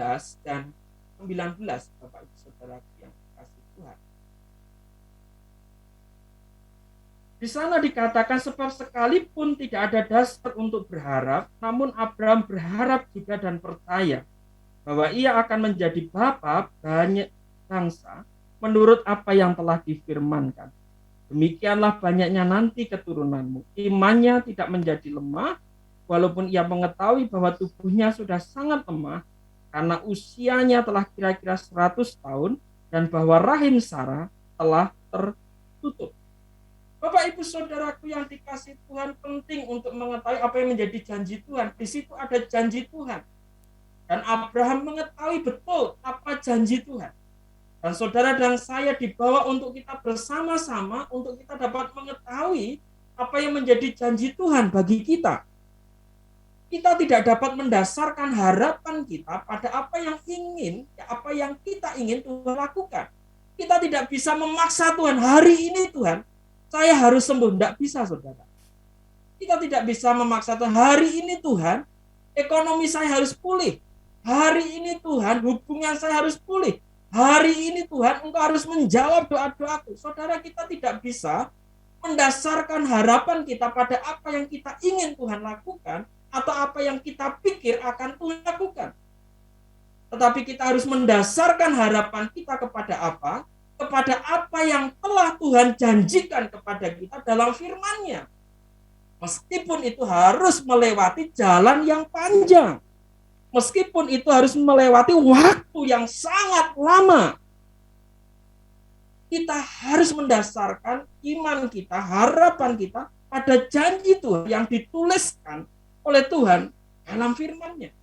dan 19, Bapak Ibu Saudaraku yang dikasihi Tuhan. Di sana dikatakan, sebab sekalipun tidak ada dasar untuk berharap, namun Abraham berharap juga dan percaya bahwa ia akan menjadi bapa banyak bangsa menurut apa yang telah difirmankan. Demikianlah banyaknya nanti keturunanmu. Imannya tidak menjadi lemah, walaupun ia mengetahui bahwa tubuhnya sudah sangat lemah, karena usianya telah kira-kira 100 tahun, dan bahwa rahim Sarah telah tertutup. Bapak Ibu Saudaraku yang dikasihi Tuhan, penting untuk mengetahui apa yang menjadi janji Tuhan. Di situ ada janji Tuhan. Dan Abraham mengetahui betul apa janji Tuhan. Dan saudara dan saya dibawa untuk kita bersama-sama, untuk kita dapat mengetahui apa yang menjadi janji Tuhan bagi kita. Kita tidak dapat mendasarkan harapan kita pada apa yang kita ingin Tuhan lakukan. Kita tidak bisa memaksa Tuhan, hari ini Tuhan, saya harus sembuh. Tidak bisa, saudara. Kita tidak bisa memaksa Tuhan, hari ini Tuhan, ekonomi saya harus pulih. Hari ini Tuhan, hubungan saya harus pulih. Hari ini Tuhan, Engkau harus menjawab doa-doaku. Saudara, kita tidak bisa mendasarkan harapan kita pada apa yang kita ingin Tuhan lakukan atau apa yang kita pikir akan Tuhan lakukan. Tetapi kita harus mendasarkan harapan kita kepada apa? Kepada apa yang telah Tuhan janjikan kepada kita dalam firman-Nya. Meskipun itu harus melewati jalan yang panjang. Meskipun itu harus melewati waktu yang sangat lama. Kita harus mendasarkan iman kita, harapan kita pada janji Tuhan yang dituliskan oleh Tuhan dalam firman-Nya.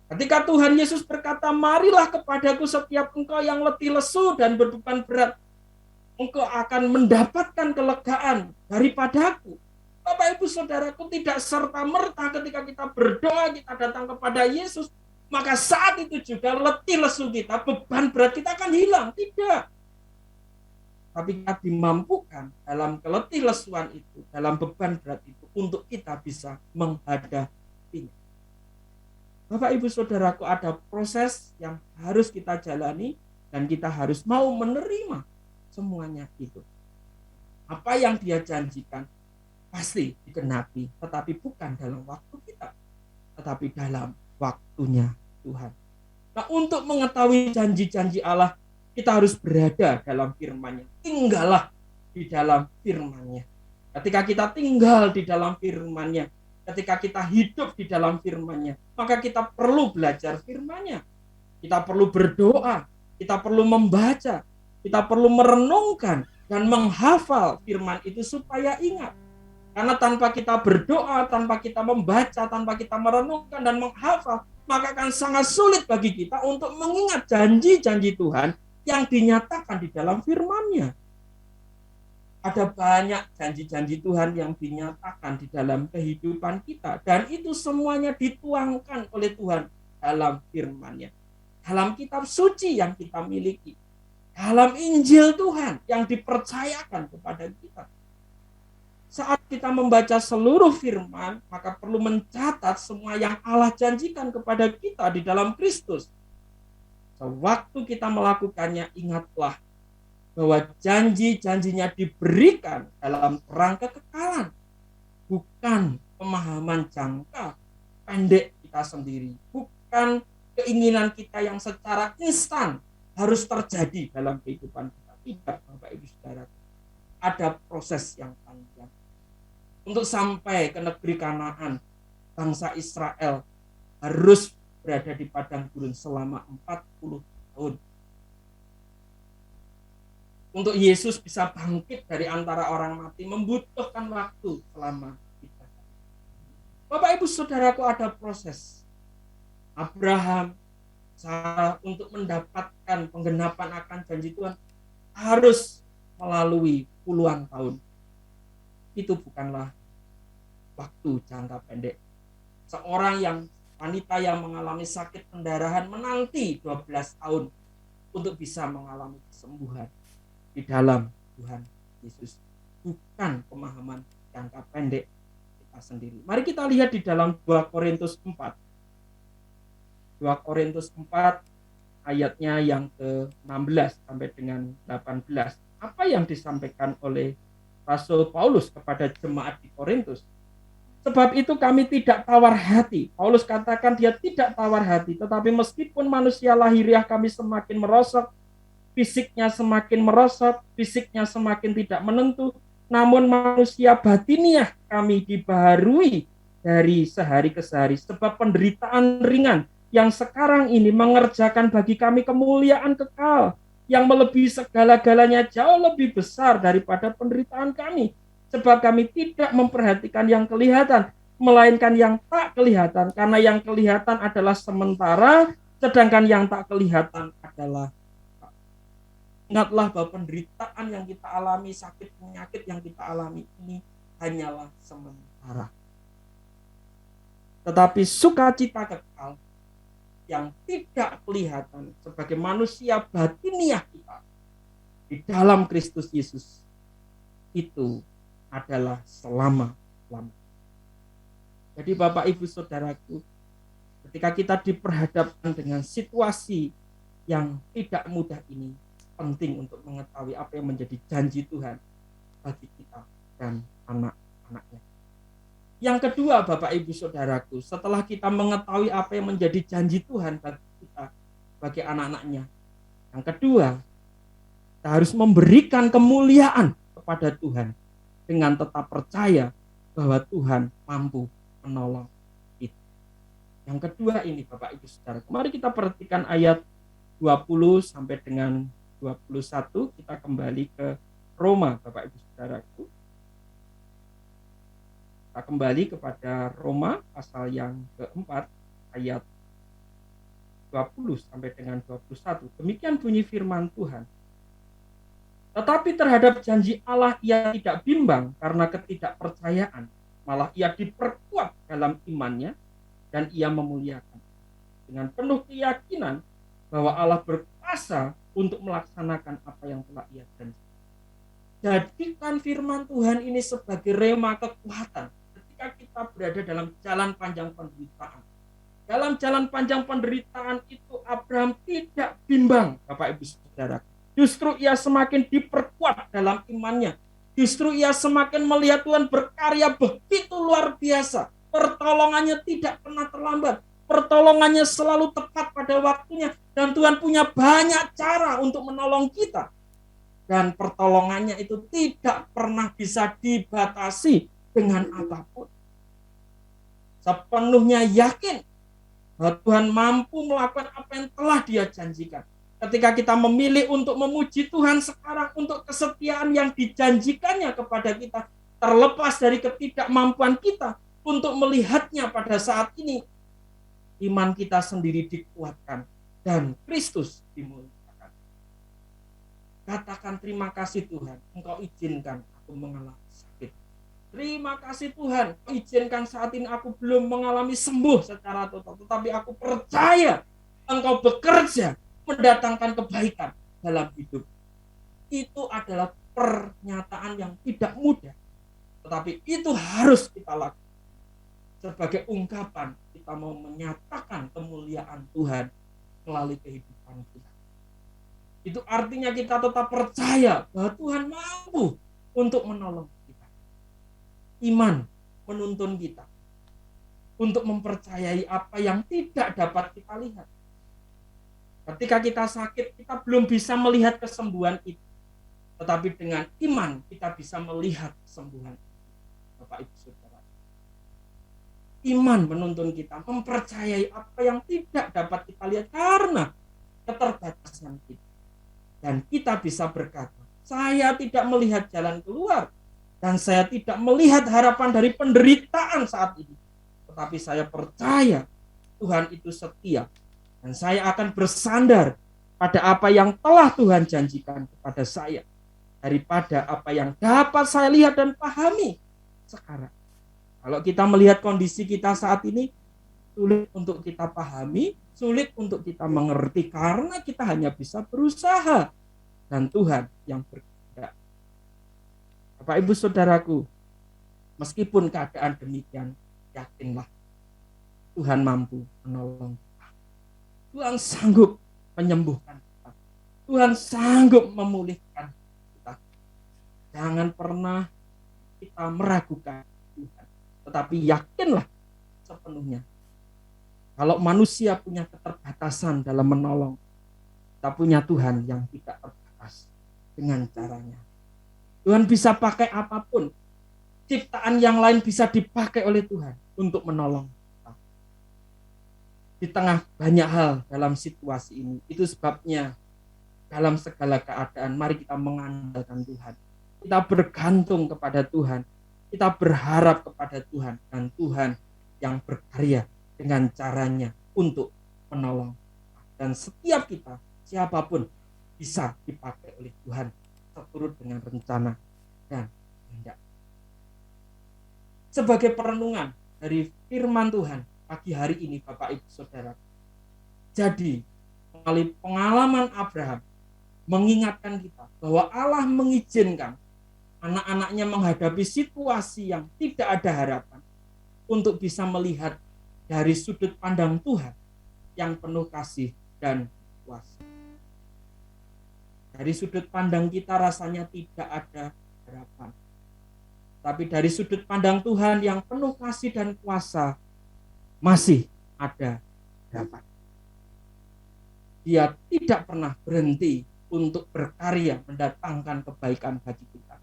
Ketika Tuhan Yesus berkata, marilah kepadaku setiap engkau yang letih lesu dan berbeban berat. Engkau akan mendapatkan kelegaan daripadaku. Bapak Ibu Saudaraku, tidak serta-merta ketika kita berdoa, kita datang kepada Yesus, maka saat itu juga letih lesu kita, beban berat kita akan hilang. Tidak. Tapi kita dimampukan dalam keletih lesuan itu, dalam beban berat itu, untuk kita bisa menghadapinya. Bapak Ibu Saudaraku, ada proses yang harus kita jalani, dan kita harus mau menerima semuanya itu. Apa yang Dia janjikan pasti digenapi, tetapi bukan dalam waktu kita, tetapi dalam waktunya Tuhan. Nah, untuk mengetahui janji-janji Allah, kita harus berada dalam firman-Nya. Tinggallah di dalam firman-Nya. Ketika kita tinggal di dalam firman-Nya, ketika kita hidup di dalam firman-Nya, maka kita perlu belajar firman-Nya. Kita perlu berdoa, kita perlu membaca, kita perlu merenungkan dan menghafal firman itu supaya ingat. Karena tanpa kita berdoa, tanpa kita membaca, tanpa kita merenungkan dan menghafal, maka akan sangat sulit bagi kita untuk mengingat janji-janji Tuhan yang dinyatakan di dalam firman-Nya. Ada banyak janji-janji Tuhan yang dinyatakan di dalam kehidupan kita, dan itu semuanya dituangkan oleh Tuhan dalam firman-Nya. Dalam kitab suci yang kita miliki, dalam Injil Tuhan yang dipercayakan kepada kita. Saat kita membaca seluruh firman, maka perlu mencatat semua yang Allah janjikan kepada kita di dalam Kristus. Sewaktu kita melakukannya, ingatlah bahwa janji-janjinya diberikan dalam rangka kekekalan, bukan pemahaman jangka pendek kita sendiri, bukan keinginan kita yang secara instan harus terjadi dalam kehidupan kita. Tidak, Bapak Ibu Saudara. Ada proses yang panjang. Untuk sampai ke negeri Kanaan, bangsa Israel harus berada di padang gurun selama 40 tahun. Untuk Yesus bisa bangkit dari antara orang mati membutuhkan waktu selama 3 tahun. Bapak Ibu Saudaraku, ada proses. Abraham, Sarah untuk mendapatkan penggenapan akan janji Tuhan harus melalui puluhan tahun. Itu bukanlah waktu jangka pendek. Wanita yang mengalami sakit pendarahan menanti 12 tahun untuk bisa mengalami kesembuhan di dalam Tuhan Yesus. Bukan pemahaman jangka pendek kita sendiri. Mari kita lihat di dalam 2 Korintus 4. 2 Korintus 4 ayatnya yang ke-16 sampai dengan 18. Apa yang disampaikan oleh Rasul Paulus kepada jemaat di Korintus? Sebab itu kami tidak tawar hati. Paulus katakan dia tidak tawar hati, tetapi meskipun manusia lahiriah kami semakin merosot, fisiknya semakin merosot, fisiknya semakin tidak menentu, namun manusia batiniah kami dibaharui dari sehari ke sehari. Sebab penderitaan ringan yang sekarang ini mengerjakan bagi kami kemuliaan kekal, yang melebihi segala-galanya, jauh lebih besar daripada penderitaan kami. Sebab kami tidak memperhatikan yang kelihatan, melainkan yang tak kelihatan. Karena yang kelihatan adalah sementara, sedangkan yang tak kelihatan adalah. Ingatlah bahwa penderitaan yang kita alami, sakit penyakit yang kita alami ini hanyalah sementara. Tetapi sukacita kekal yang tidak kelihatan sebagai manusia batiniah kita di dalam Kristus Yesus itu adalah selama-lamanya. Jadi Bapak Ibu Saudaraku, ketika kita diperhadapkan dengan situasi yang tidak mudah ini, penting untuk mengetahui apa yang menjadi janji Tuhan bagi kita dan anak-anaknya. Yang kedua Bapak Ibu Saudaraku, setelah kita mengetahui apa yang menjadi janji Tuhan bagi kita, bagi anak-anaknya, yang kedua, kita harus memberikan kemuliaan kepada Tuhan dengan tetap percaya bahwa Tuhan mampu menolong kita. Yang kedua ini Bapak Ibu Saudara, mari kita perhatikan ayat 20 sampai dengan 21, kita kembali ke Roma Bapak Ibu Saudaraku. Kita kembali kepada Roma pasal yang keempat ayat 20 sampai dengan 21. Demikian bunyi firman Tuhan. Tetapi terhadap janji Allah ia tidak bimbang karena ketidakpercayaan. Malah ia diperkuat dalam imannya dan ia memuliakan. Dengan penuh keyakinan bahwa Allah berkuasa untuk melaksanakan apa yang telah ia janjikan. Jadikan firman Tuhan ini sebagai rema kekuatan ketika kita berada dalam jalan panjang penderitaan. Dalam jalan panjang penderitaan itu Abraham tidak bimbang, Bapak Ibu Saudara. Justru ia semakin diperkuat dalam imannya. Justru ia semakin melihat Tuhan berkarya begitu luar biasa. Pertolongannya tidak pernah terlambat. Pertolongannya selalu tepat pada waktunya. Dan Tuhan punya banyak cara untuk menolong kita. Dan pertolongannya itu tidak pernah bisa dibatasi dengan apapun. Sepenuhnya yakin bahwa Tuhan mampu melakukan apa yang telah Dia janjikan. Ketika kita memilih untuk memuji Tuhan sekarang untuk kesetiaan yang dijanjikannya kepada kita, terlepas dari ketidakmampuan kita untuk melihatnya pada saat ini, iman kita sendiri dikuatkan dan Kristus dimuliakan. Katakan terima kasih Tuhan, Engkau izinkan aku mengalami sakit. Terima kasih Tuhan, izinkan saat ini aku belum mengalami sembuh secara total, tetapi aku percaya Engkau bekerja mendatangkan kebaikan dalam hidup. Itu adalah pernyataan yang tidak mudah, tetapi itu harus kita lakukan sebagai ungkapan kita mau menyatakan kemuliaan Tuhan melalui kehidupan kita. Itu artinya kita tetap percaya bahwa Tuhan mampu untuk menolong kita. Iman menuntun kita untuk mempercayai apa yang tidak dapat kita lihat. Ketika kita sakit, kita belum bisa melihat kesembuhan itu. Tetapi dengan iman kita bisa melihat kesembuhan itu. Bapak Ibu Saudara. Iman menuntun kita mempercayai apa yang tidak dapat kita lihat karena keterbatasan kita. Dan kita bisa berkata, saya tidak melihat jalan keluar dan saya tidak melihat harapan dari penderitaan saat ini. Tetapi saya percaya Tuhan itu setia dan saya akan bersandar pada apa yang telah Tuhan janjikan kepada saya daripada apa yang dapat saya lihat dan pahami sekarang. Kalau kita melihat kondisi kita saat ini, sulit untuk kita pahami, sulit untuk kita mengerti karena kita hanya bisa berusaha dan Tuhan yang berkehendak. Bapak Ibu Saudaraku, meskipun keadaan demikian, yakinlah Tuhan mampu menolong kita. Tuhan sanggup menyembuhkan kita. Tuhan sanggup memulihkan kita. Jangan pernah kita meragukan Tuhan, tetapi yakinlah sepenuhnya. Kalau manusia punya keterbatasan dalam menolong, kita punya Tuhan yang tidak terbatas dengan caranya. Tuhan bisa pakai apapun. Ciptaan yang lain bisa dipakai oleh Tuhan untuk menolong kita. Di tengah banyak hal dalam situasi ini. Itu sebabnya dalam segala keadaan mari kita mengandalkan Tuhan. Kita bergantung kepada Tuhan. Kita berharap kepada Tuhan. Dan Tuhan yang berkarya dengan caranya untuk menolong. Dan setiap kita, siapapun, bisa dipakai oleh Tuhan seturut dengan rencana dan kehendak. Sebagai perenungan dari firman Tuhan pagi hari ini Bapak Ibu Saudara. Jadi melalui pengalaman Abraham mengingatkan kita bahwa Allah mengizinkan anak-anaknya menghadapi situasi yang tidak ada harapan untuk bisa melihat dari sudut pandang Tuhan yang penuh kasih dan kuasa. Dari sudut pandang kita rasanya tidak ada harapan. Tapi dari sudut pandang Tuhan yang penuh kasih dan kuasa masih ada harapan. Dia tidak pernah berhenti untuk berkarya mendatangkan kebaikan bagi kita.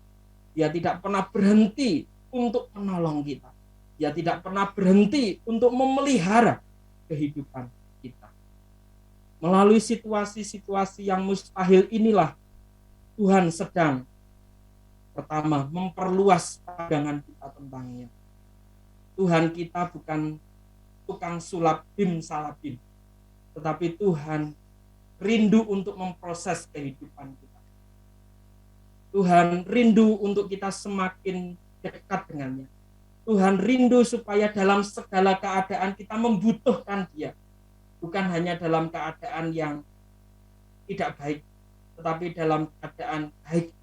Dia tidak pernah berhenti untuk menolong kita. Dia tidak pernah berhenti untuk memelihara kehidupan kita. Melalui situasi-situasi yang mustahil inilah Tuhan sedang pertama memperluas pandangan kita tentangnya. Tuhan kita bukan tukang sulap bim salabim, tetapi Tuhan rindu untuk memproses kehidupan kita. Tuhan rindu untuk kita semakin dekat dengannya. Tuhan rindu supaya dalam segala keadaan kita membutuhkan Dia. Bukan hanya dalam keadaan yang tidak baik, tetapi dalam keadaan baik.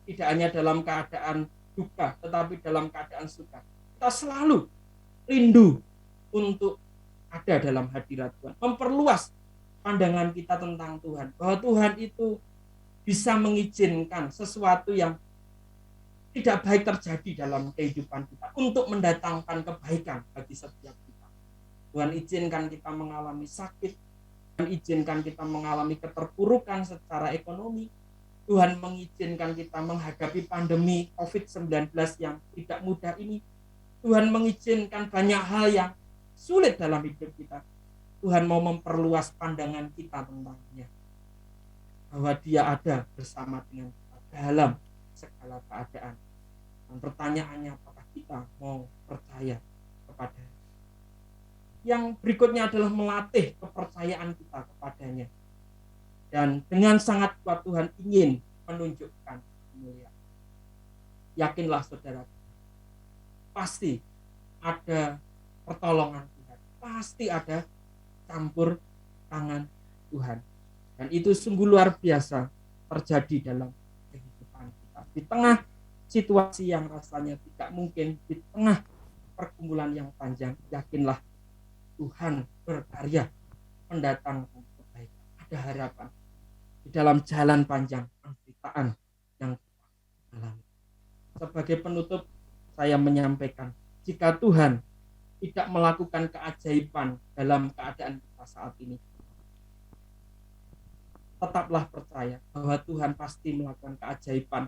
Tidak hanya dalam keadaan duka, tetapi dalam keadaan suka. Kita selalu rindu untuk ada dalam hadirat Tuhan. Memperluas pandangan kita tentang Tuhan. Bahwa Tuhan itu bisa mengizinkan sesuatu yang tidak baik terjadi dalam kehidupan kita untuk mendatangkan kebaikan bagi setiap kita. Tuhan izinkan kita mengalami sakit, Tuhan izinkan kita mengalami keterpurukan secara ekonomi, Tuhan mengizinkan kita menghadapi pandemi COVID-19 yang tidak mudah ini. Tuhan mengizinkan banyak hal yang sulit dalam hidup kita. Tuhan mau memperluas pandangan kita tentangnya. Bahwa Dia ada bersama dengan kita dalam segala keadaan. Dan pertanyaannya, apakah kita mau percaya kepada Dia? Yang berikutnya adalah melatih kepercayaan kita kepadanya. Dan dengan sangat kuat Tuhan ingin menunjukkan kemuliaan. Yakinlah saudara, pasti ada pertolongan Tuhan, pasti ada campur tangan Tuhan. Dan itu sungguh luar biasa terjadi dalam kehidupan kita. Di tengah situasi yang rasanya tidak mungkin, di tengah pergumulan yang panjang, yakinlah Tuhan berkarya mendatangkan kebaikan. Ada harapan di dalam jalan panjang penderitaan yang kita alami. Sebagai penutup, saya menyampaikan, jika Tuhan tidak melakukan keajaiban dalam keadaan kita saat ini, tetaplah percaya bahwa Tuhan pasti melakukan keajaiban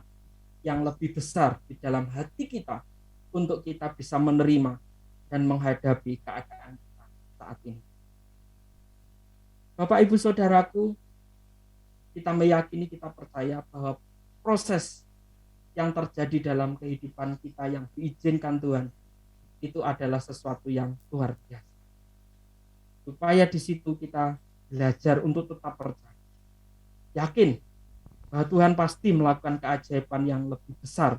yang lebih besar di dalam hati kita untuk kita bisa menerima dan menghadapi keadaan kita saat ini. Bapak, Ibu, Saudaraku, kita meyakini, kita percaya bahwa proses yang terjadi dalam kehidupan kita yang diizinkan Tuhan itu adalah sesuatu yang luar biasa. Supaya di situ kita belajar untuk tetap percaya. Yakin bahwa Tuhan pasti melakukan keajaiban yang lebih besar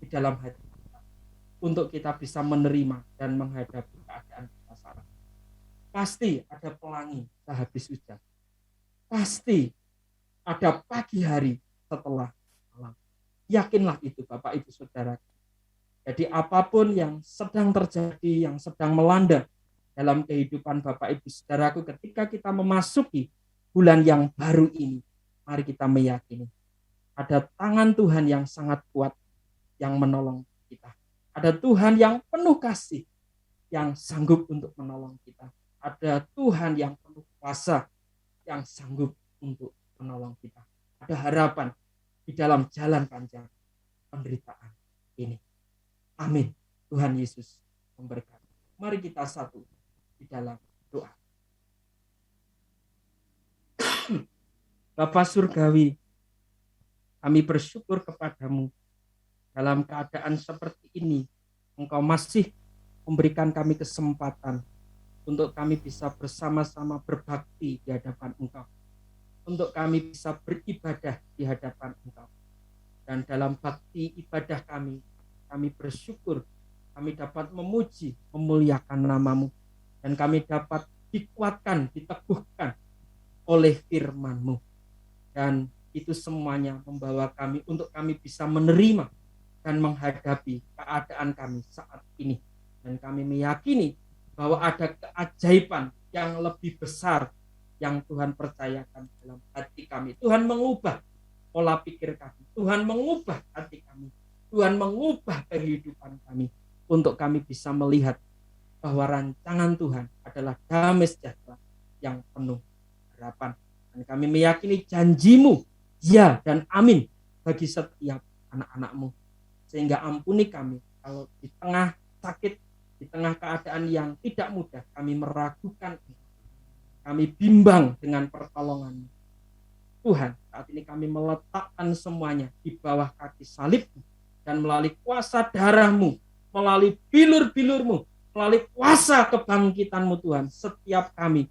di dalam hati kita untuk kita bisa menerima dan menghadapi keadaan kita saat ini. Pasti ada pelangi sehabis hujan. Pasti ada pagi hari setelah malam. Yakinlah itu, Bapak, Ibu, Saudara. Jadi apapun yang sedang terjadi, yang sedang melanda dalam kehidupan Bapak, Ibu, Saudaraku, ketika kita memasuki bulan yang baru ini, mari kita meyakini ada tangan Tuhan yang sangat kuat yang menolong kita. Ada Tuhan yang penuh kasih yang sanggup untuk menolong kita. Ada Tuhan yang penuh kuasa yang sanggup untuk menolong kita. Ada harapan di dalam jalan panjang penderitaan ini. Amin. Tuhan Yesus memberkati. Mari kita satu di dalam doa. Bapa Surgawi, kami bersyukur kepadamu dalam keadaan seperti ini. Engkau masih memberikan kami kesempatan untuk kami bisa bersama-sama berbakti di hadapan Engkau. Untuk kami bisa beribadah di hadapan Engkau. Dan dalam bakti ibadah kami bersyukur kami dapat memuji, memuliakan nama-Mu. Dan kami dapat dikuatkan, diteguhkan oleh firman-Mu. Dan itu semuanya membawa kami untuk kami bisa menerima dan menghadapi keadaan kami saat ini. Dan kami meyakini bahwa ada keajaiban yang lebih besar yang Tuhan percayakan dalam hati kami. Tuhan mengubah pola pikir kami. Tuhan mengubah hati kami. Tuhan mengubah kehidupan kami untuk kami bisa melihat bahwa rancangan Tuhan adalah damai sejahtera yang penuh harapan. Dan kami meyakini janji-Mu, ya dan amin bagi setiap anak-anak-Mu. Sehingga ampuni kami kalau di tengah sakit, di tengah keadaan yang tidak mudah, kami meragukan, kami bimbang dengan pertolongan-Mu. Tuhan, saat ini kami meletakkan semuanya di bawah kaki salib-Mu, dan melalui kuasa darah-Mu, melalui bilur-bilur-Mu, melalui kuasa kebangkitan-Mu Tuhan, setiap kami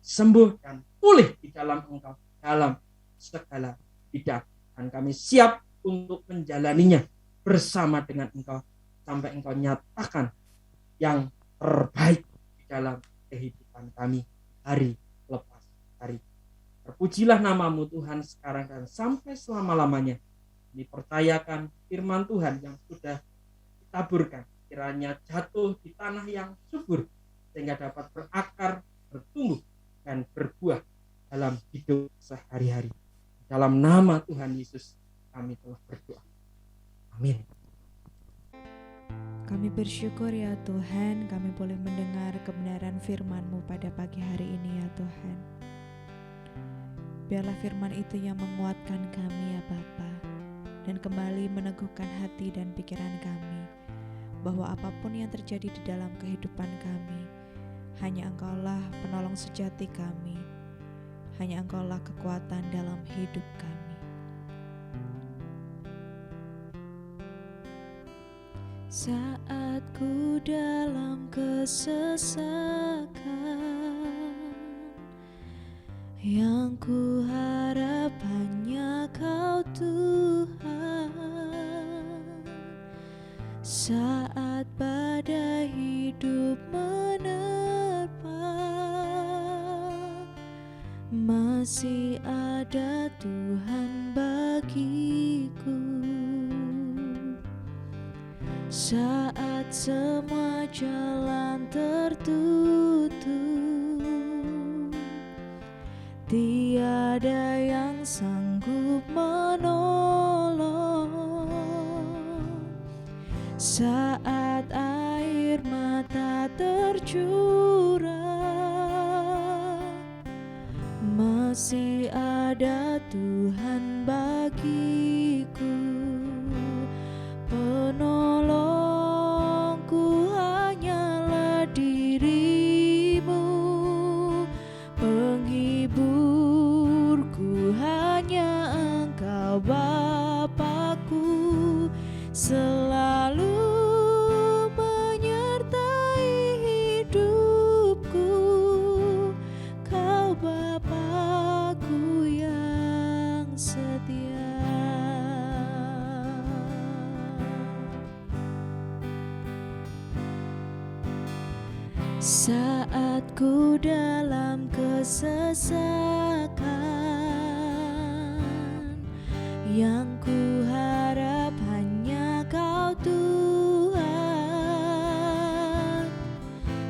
sembuh dan pulih di dalam Engkau, dalam segala bidang. Dan kami siap untuk menjalaninya bersama dengan Engkau, sampai Engkau nyatakan yang terbaik di dalam kehidupan kami hari lepas hari. Terpujilah nama-Mu Tuhan sekarang dan sampai selama-lamanya. Kami percayakan firman Tuhan yang sudah ditaburkan kiranya jatuh di tanah yang subur sehingga dapat berakar, bertumbuh dan berbuah dalam hidup sehari-hari. Dalam nama Tuhan Yesus kami telah berdoa. Amin. Kami bersyukur ya Tuhan, kami boleh mendengar kebenaran firman-Mu pada pagi hari ini ya Tuhan. Biarlah firman itu yang menguatkan kami ya Bapa, dan kembali meneguhkan hati dan pikiran kami, bahwa apapun yang terjadi di dalam kehidupan kami, hanya Engkaulah penolong sejati kami, hanya Engkaulah kekuatan dalam hidup kami. Saat ku dalam kesesakan, yang ku harap hanya Kau Tuhan. Saat badai hidup menerpa, masih ada Tuhan bagiku. Saat semua jalan tertutup, tiada yang sanggup menolong. Saat air mata tercurah, masih ada Tuhan bagiku. Penolongku hanyalah dirimu, penghiburku hanya Engkau Bapa-Ku, selalu menyertai hidupku. Kau Bapa-Ku yang setia. Saat ku dalam kesesakan, yang ku harap hanya Kau Tuhan.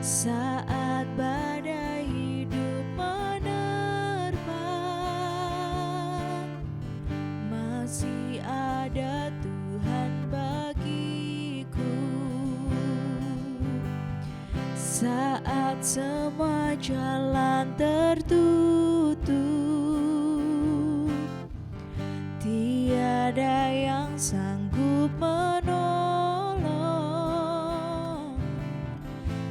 Saat badai hidup menerpa, masih ada Tuhan bagiku. Saat semua jalan tertutup, tiada yang sanggup menolong.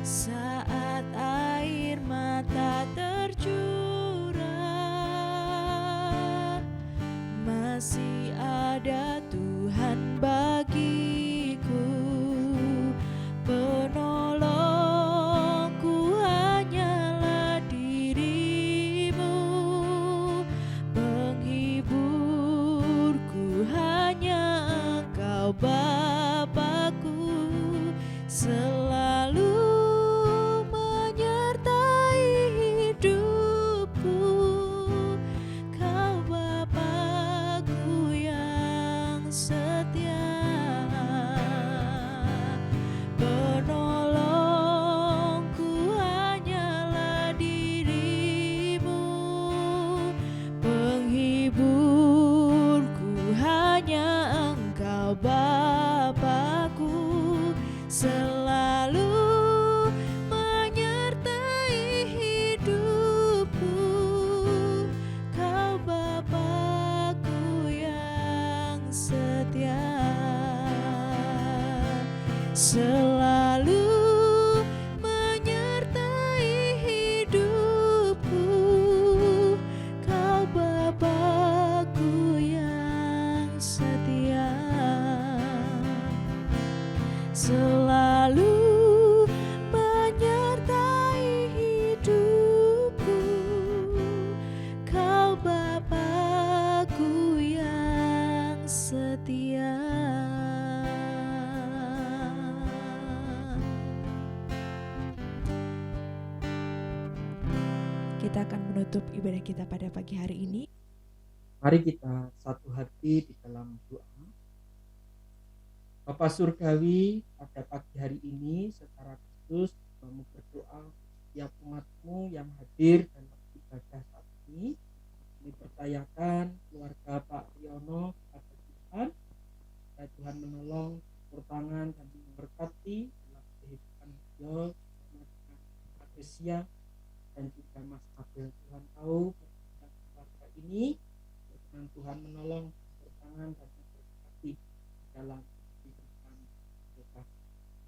Saat air mata tercurah, masih ada Tuhan bagiku. Penolongku hanyalah dirimu, penghiburku hanya Engkau Bapa-Ku, selalu menyertai hidupku. Kau Bapa-Ku yang setia. Penolongku hanyalah dirimu, penghiburku hanya Engkau Bapa-Ku, selalu menyertai hidupku. Kau Bapa-Ku yang setia, selalu menyertai hidupku. Kau Bapa-Ku yang setia, selalu menyertai hidupku. Kau Bapa-Ku yang setia. Kita akan menutup ibadah kita pada pagi hari ini. Mari kita satu hati di dalam doa. Bapa Surgawi, pada pagi hari ini secara khusus kami berdoa untuk setiap umat-Mu yang hadir dalam ibadah saat ini. Kami percayakan keluarga Pak Riono kepada Tuhan, supaya Tuhan menolong, bertangan dan memberkati dalam kehidupan beliau bersama dengan Patricia dan juga Mas Abel. Tuhan tahu perjalanan keluarga ini, firman Tuhan menolong, bertangan dan memberkati dalam kehidupan mereka.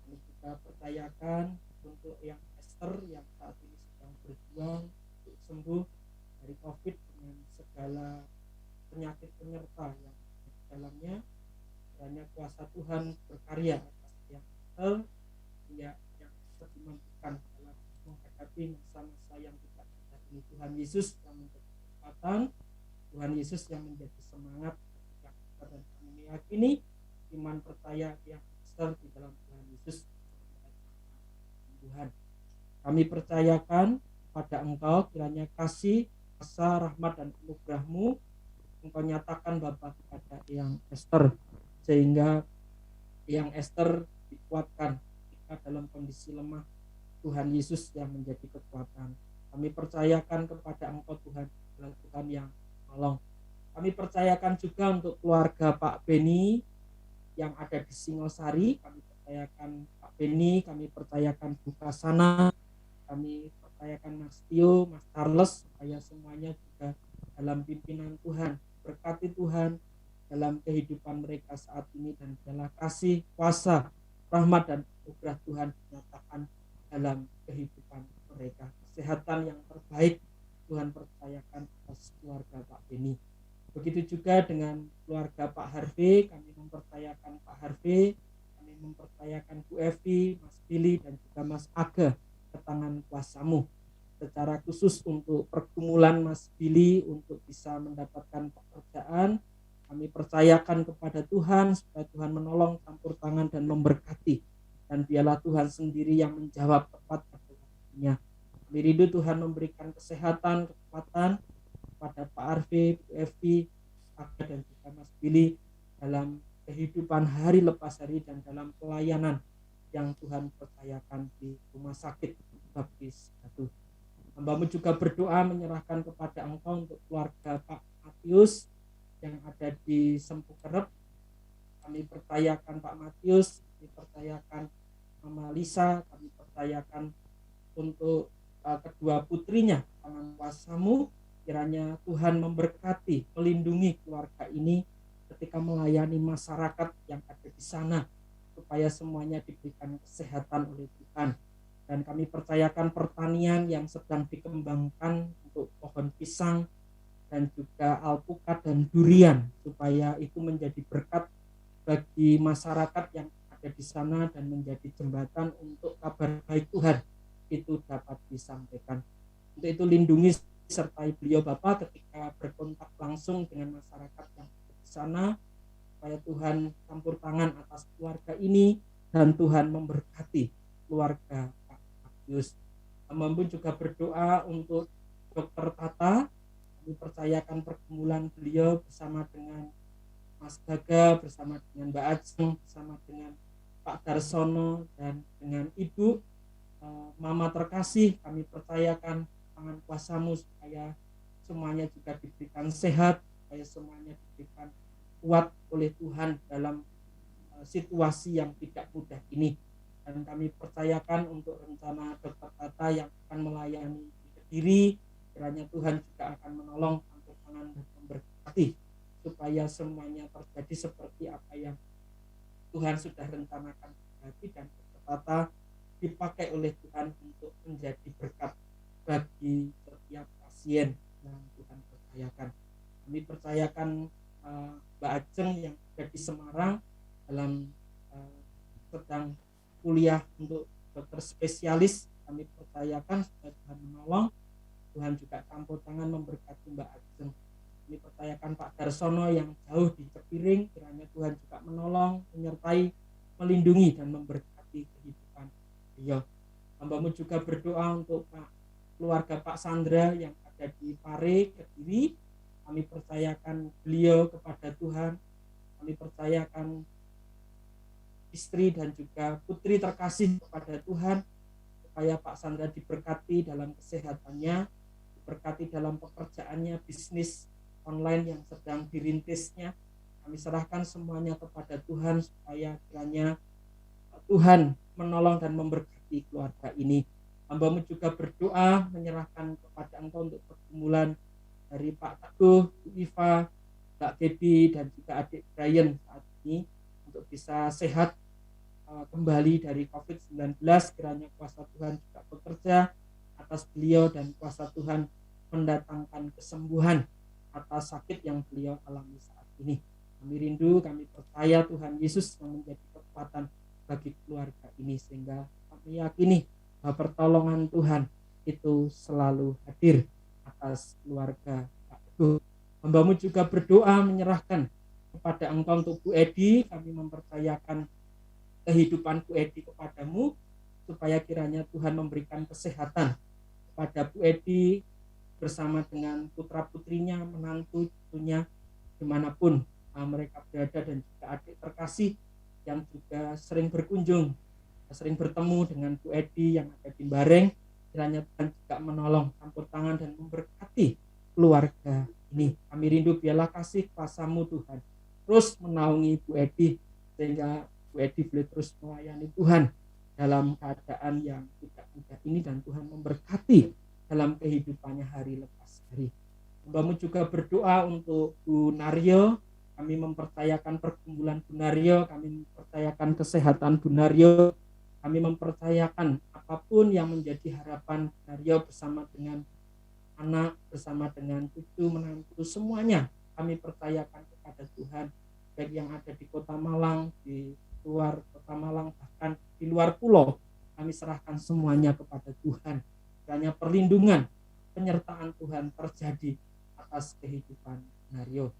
Kami juga percayakan untuk yang Esther yang saat ini sedang berjuang untuk sembuh dari COVID dengan segala penyakit penyerta yang ada di dalamnya. Kiranya kuasa Tuhan berkarya atas yang Esther, yang dimampukan dalam menghadapi masa-masa yang tidak mudah ini. Tuhan Yesus yang menjadi kekuatan, Tuhan Yesus yang menjadi semangat ketika kita, dan kami meyakini iman percaya yang besar di dalam Tuhan Yesus Tuhan. Kami percayakan pada Engkau, kiranya kasih, kuasa, rahmat dan anugerah-Mu Engkau nyatakan Bapa kepada Eyang Esther, sehingga Eyang Esther dikuatkan. Ketika dalam kondisi lemah, Tuhan Yesus yang menjadi kekuatan. Kami percayakan kepada Engkau Tuhan, adalah Tuhan yang menolong. Kami percayakan juga untuk keluarga Pak Beni yang ada di Singosari. Kami percayakan Pak Beni, kami percayakan Bu Kasana, kami percayakan Mas Tio, Mas Charles, supaya semuanya juga dalam pimpinan Tuhan. Berkati Tuhan dalam kehidupan mereka saat ini, dan biarlah kasih, kuasa, rahmat, dan anugerah Tuhan dinyatakan dalam kehidupan mereka. Kesehatan yang terbaik Tuhan percayakan atas keluarga Pak Beni. Begitu juga dengan keluarga Pak Harvey, kami mempercayakan Pak Harvey, kami mempercayakan Bu Evi, Mas Billy, dan juga Mas Aga ke tangan kuasa-Mu. Secara khusus untuk pergumulan Mas Billy untuk bisa mendapatkan pekerjaan, kami percayakan kepada Tuhan supaya Tuhan menolong, campur tangan, dan memberkati. Dan biarlah Tuhan sendiri yang menjawab tepat pada waktunya. Kami rindu Tuhan memberikan kesehatan, kekuatan kepada Pak Arfi, Bu Evi, Aga, dan juga Mas Billy dalam kehidupan hari lepas hari dan dalam pelayanan yang Tuhan percayakan di Rumah Sakit Baptis Batu. Hamba-Mu juga berdoa menyerahkan kepada Engkau untuk keluarga Pak Matius yang ada di Sempukerep. Kami percayakan Pak Matius, kami percayakan Mama Lisa, kami percayakan untuk kedua putrinya, tangan kuasa-Mu. Kiranya Tuhan memberkati, melindungi keluarga ini ketika melayani masyarakat yang ada di sana, supaya semuanya diberikan kesehatan oleh Tuhan. Dan kami percayakan pertanian yang sedang dikembangkan untuk pohon pisang dan juga alpukat dan durian, supaya itu menjadi berkat bagi masyarakat yang ada di sana dan menjadi jembatan untuk kabar baik Tuhan itu dapat disampaikan. Untuk itu lindungi sertai beliau Bapak ketika berkontak langsung dengan masyarakat yang ada di sana, supaya Tuhan campur tangan atas keluarga ini dan Tuhan memberkati keluarga Pak Matius. Hamba juga berdoa untuk Dokter Tata. Kami percayakan pergumulan beliau bersama dengan Mas Gaga, bersama dengan Mbak Ajeng, bersama dengan Pak Darsono, dan dengan Ibu Mama terkasih. Kami percayakan tangan kuasa-Mu supaya semuanya juga diberikan sehat, supaya semuanya diberikan kuat oleh Tuhan dalam situasi yang tidak mudah ini. Dan kami percayakan untuk rencana Dokter Tata yang akan melayani di Kediri, kiranya Tuhan juga akan menolong, campur tangan, dan memberkati supaya semuanya terjadi seperti apa yang Tuhan sudah rencanakan terjadi, dan Dokter Tata dipakai oleh Tuhan untuk menjadi berkat bagi setiap pasien yang Tuhan percayakan. Kami percayakan Mbak Ajeng yang ada di Semarang dalam sedang kuliah untuk dokter spesialis. Kami percayakan supaya Tuhan menolong, Tuhan juga campur tangan memberkati Mbak Ajeng. Kami percayakan Pak Darsono yang jauh di Cepiring, kiranya Tuhan juga menolong, menyertai, melindungi, dan memberkati kehidupan beliau. Hamba-Mu juga berdoa untuk keluarga Pak Sandra yang ada di Pare, Kediri. Kami percayakan beliau kepada Tuhan. Kami percayakan istri dan juga putri terkasih kepada Tuhan, supaya Pak Sandra diberkati dalam kesehatannya, diberkati dalam pekerjaannya, bisnis online yang sedang dirintisnya. Kami serahkan semuanya kepada Tuhan, supaya kiranya Tuhan menolong dan memberkati keluarga ini. Hamba-Mu juga berdoa menyerahkan kepada Engkau untuk pergumulan dari Pak Teguh, Bu Iva, Mbak Gaby, dan juga adik Brian saat ini untuk bisa sehat kembali dari COVID-19. Kiranya kuasa Tuhan juga bekerja atas beliau dan kuasa Tuhan mendatangkan kesembuhan atas sakit yang beliau alami saat ini. Kami rindu, kami percaya Tuhan Yesus yang menjadi kekuatan bagi keluarga ini, sehingga kami yakini bahwa pertolongan Tuhan itu selalu hadir atas keluarga Pak Teguh. Hamba-Mu juga berdoa menyerahkan kepada Engkau untuk Bu Edi. Kami mempercayakan kehidupan Bu Edi kepadamu, supaya kiranya Tuhan memberikan kesehatan kepada Bu Edi bersama dengan putra-putrinya, menantu, cucunya, dimanapun mereka berada, dan juga adik terkasih yang juga sering berkunjung, sering bertemu dengan Bu Edi yang ada di Bareng. Kiranya Tuhan juga menolong, campur tangan dan memberkati keluarga ini. Kami rindu biarlah kasih kuasa-Mu Tuhan terus menaungi Bu Edi, sehingga Bu Edi boleh terus melayani Tuhan dalam keadaan yang tidak mudah ini, dan Tuhan memberkati dalam kehidupannya hari lepas hari. Hamba-Mu juga berdoa untuk Bu Naryo. Kami mempercayakan pergumulan Bu Naryo, kami mempercayakan kesehatan Bu Naryo, kami mempercayakan apapun yang menjadi harapan Bu Naryo bersama dengan anak, bersama dengan cucu, menantu, semuanya kami percayakan kepada Tuhan, baik yang ada di Kota Malang, di luar Kota Malang, bahkan di luar pulau. Kami serahkan semuanya kepada Tuhan. Hanya perlindungan, penyertaan Tuhan terjadi atas kehidupan Naryo.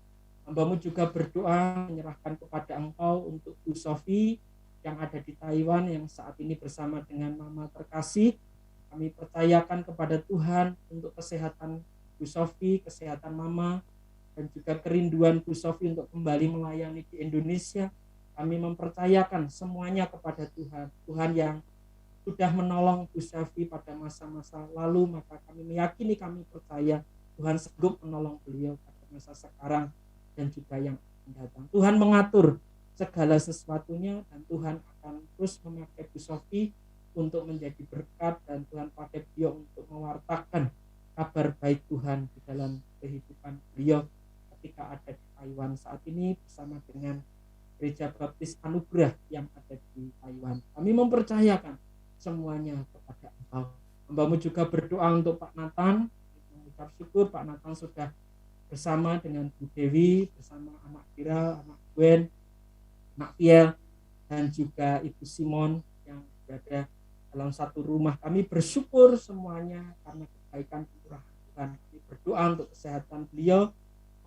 Hamba-Mu juga berdoa menyerahkan kepada Engkau untuk Bu Sofi yang ada di Taiwan, yang saat ini bersama dengan Mama terkasih. Kami percayakan kepada Tuhan untuk kesehatan Bu Sofi, kesehatan Mama, dan juga kerinduan Bu Sofi untuk kembali melayani di Indonesia. Kami mempercayakan semuanya kepada Tuhan. Tuhan yang sudah menolong Bu Sofi pada masa-masa lalu, maka kami meyakini, kami percaya Tuhan sanggup menolong beliau pada masa sekarang dan juga yang akan datang. Tuhan mengatur segala sesuatunya, dan Tuhan akan terus memakai Bu Sofi untuk menjadi berkat, dan Tuhan pakai beliau untuk mewartakan kabar baik Tuhan di dalam kehidupan beliau ketika ada di Taiwan saat ini bersama dengan Gereja Baptis Anugerah yang ada di Taiwan. Kami mempercayakan semuanya kepada Engkau. Hamba-Mu juga berdoa untuk Pak Nathan, mengucap syukur Pak Nathan sudah bersama dengan Bu Dewi, bersama anak Kira, anak Gwen, anak Fiel, dan juga Ibu Simon yang berada dalam satu rumah. Kami bersyukur semuanya karena kebaikan kemurahan Tuhan. Kami berdoa untuk kesehatan beliau,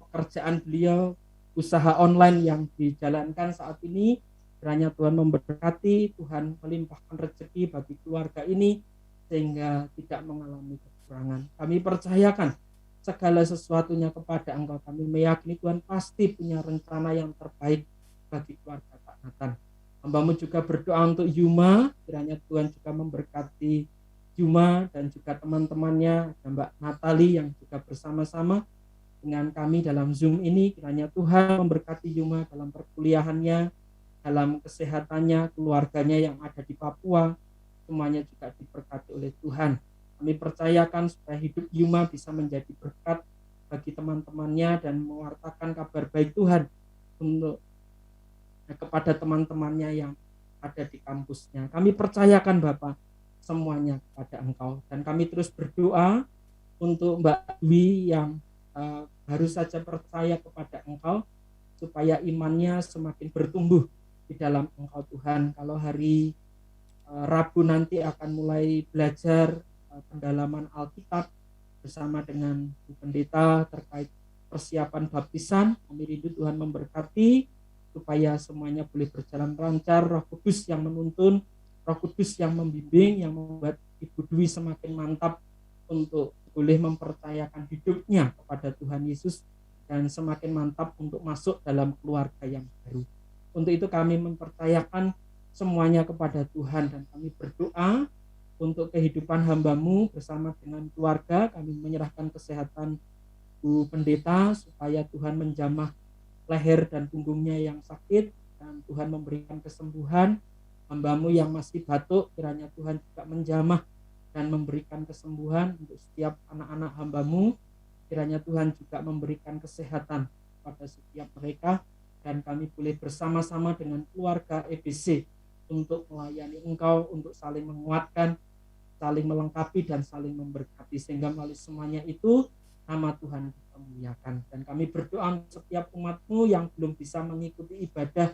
pekerjaan beliau, usaha online yang dijalankan saat ini. Kiranya Tuhan memberkati, Tuhan melimpahkan rezeki bagi keluarga ini sehingga tidak mengalami kekurangan. Kami percayakan segala sesuatunya kepada Engkau. Kami meyakini Tuhan pasti punya rencana yang terbaik bagi keluarga Pak Nathan. Hamba-Mu juga berdoa untuk Yuma, kiranya Tuhan juga memberkati Yuma dan juga teman-temannya, dan Mbak Natali yang juga bersama-sama dengan kami dalam Zoom ini. Kiranya Tuhan memberkati Yuma dalam perkuliahannya, dalam kesehatannya, keluarganya yang ada di Papua, semuanya juga diberkati oleh Tuhan. Kami percayakan supaya hidup Yuma bisa menjadi berkat bagi teman-temannya dan mewartakan kabar baik Tuhan untuk kepada teman-temannya yang ada di kampusnya. Kami percayakan Bapak semuanya kepada Engkau, dan kami terus berdoa untuk Mbak Dwi yang baru saja percaya kepada Engkau, supaya imannya semakin bertumbuh di dalam Engkau Tuhan. Kalau hari Rabu nanti akan mulai belajar pendalaman Alkitab bersama dengan Bu Pendeta terkait persiapan baptisan. Kami rindu Tuhan memberkati supaya semuanya boleh berjalan lancar. Roh Kudus yang menuntun, Roh Kudus yang membimbing, yang membuat Ibu Dwi semakin mantap untuk boleh mempercayakan hidupnya kepada Tuhan Yesus, dan semakin mantap untuk masuk dalam keluarga yang baru. Untuk itu kami mempercayakan semuanya kepada Tuhan, dan kami berdoa untuk kehidupan hamba-Mu bersama dengan keluarga. Kami menyerahkan kesehatan Bu Pendeta supaya Tuhan menjamah leher dan punggungnya yang sakit, dan Tuhan memberikan kesembuhan. Hamba-Mu yang masih batuk, kiranya Tuhan juga menjamah dan memberikan kesembuhan untuk setiap anak-anak hamba-Mu. Kiranya Tuhan juga memberikan kesehatan pada setiap mereka, dan kami boleh bersama-sama dengan keluarga EBC untuk melayani Engkau, untuk saling menguatkan, saling melengkapi, dan saling memberkati, sehingga melalui semuanya itu nama Tuhan dimuliakan. Dan kami berdoa untuk setiap umat-Mu yang belum bisa mengikuti ibadah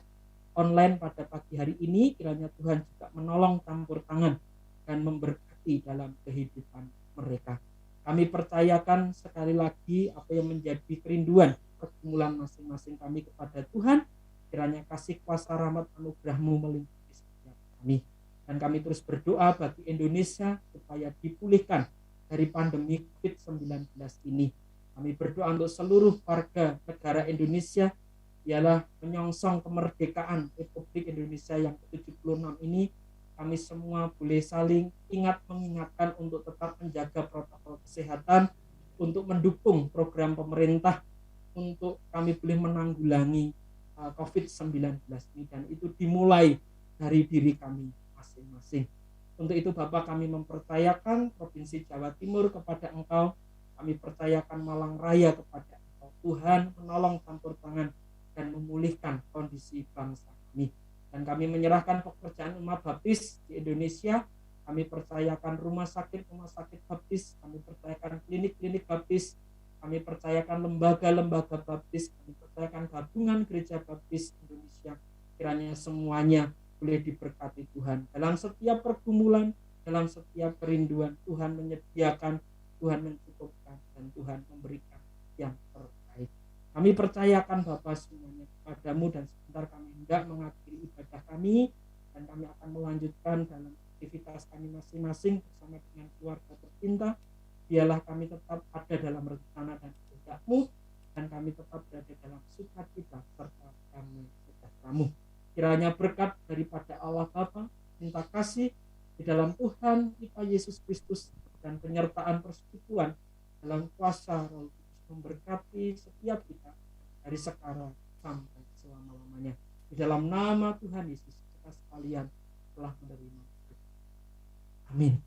online pada pagi hari ini, kiranya Tuhan juga menolong, campur tangan, dan memberkati dalam kehidupan mereka. Kami percayakan sekali lagi apa yang menjadi kerinduan pergumulan masing-masing kami kepada Tuhan. Kiranya kasih kuasa rahmat anugerah-Mu melimpah setiap kami. Dan kami terus berdoa bagi Indonesia supaya dipulihkan dari pandemi COVID-19 ini. Kami berdoa untuk seluruh warga negara Indonesia Ialah menyongsong kemerdekaan Republik Indonesia yang ke-76 ini, kami semua boleh saling ingat mengingatkan untuk tetap menjaga protokol kesehatan, untuk mendukung program pemerintah, untuk kami boleh menanggulangi COVID-19 ini, dan itu dimulai dari diri kami masing-masing. Untuk itu Bapak, kami mempercayakan Provinsi Jawa Timur kepada Engkau, kami percayakan Malang Raya kepada Engkau. Tuhan menolong campur tangan dan memulihkan kondisi bangsa kami. Dan kami menyerahkan pekerjaan umat baptis di Indonesia, kami percayakan rumah sakit baptis, kami percayakan klinik-klinik baptis, kami percayakan lembaga-lembaga baptis, kami percayakan gabungan gereja baptis Indonesia. Kiranya semuanya boleh diberkati Tuhan. Dalam setiap pergumulan, dalam setiap kerinduan, Tuhan menyediakan, Tuhan mencukupkan, dan Tuhan memberikan yang terbaik. Kami percayakan Bapak semuanya kepadamu, dan sebentar kami hendak mengakhiri ibadah kami, dan kami akan melanjutkan dalam aktivitas kami masing-masing bersama dengan keluarga tercinta. Biarlah kami tetap ada dalam rencana dan kehendak-Mu, dan kami tetap berada dalam sukacita serta damai sejahtera-Mu. Kiranya berkat daripada Allah Bapa, cinta kasih di dalam Tuhan kita Yesus Kristus, dan penyertaan persekutuan dalam kuasa Roh Kudus memberkati setiap kita dari sekarang sampai selama-lamanya. Di dalam nama Tuhan Yesus kita sekalian telah menerima. Amin.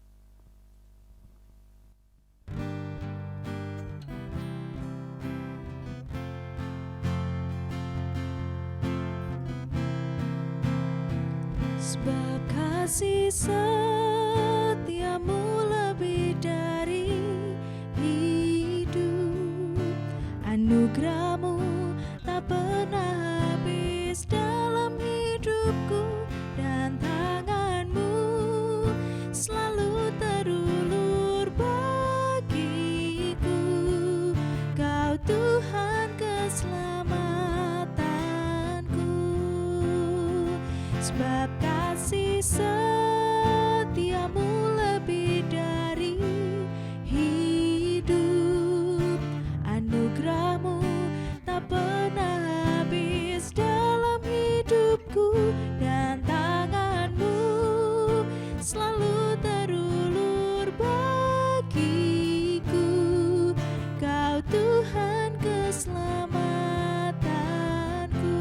Sebab kasih setiamu lebih dari hidup, anugerahmu tak pernah habis dalam hidupku, dan tanganmu selalu terulur bagiku. Kau Tuhan keselamatanku. Sebab kasih setiamu lebih dari hidup, anugerahmu tak pernah habis dalam hidupku, dan tanganmu selalu terulur bagiku. Kau Tuhan keselamatanku,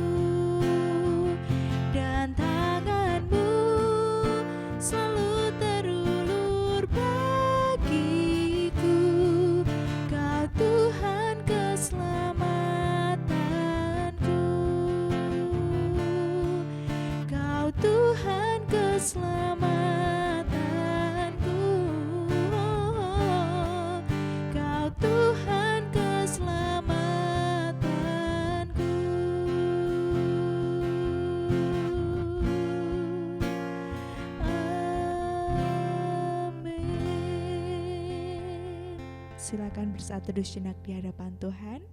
dan tanganmu selalu terulur bagiku. Kau Tuhan keselamatanku, Kau Tuhan keselamatanku, Kau Tuhan keselamatanku. Amin. Silakan bersatu sejenak di hadapan Tuhan.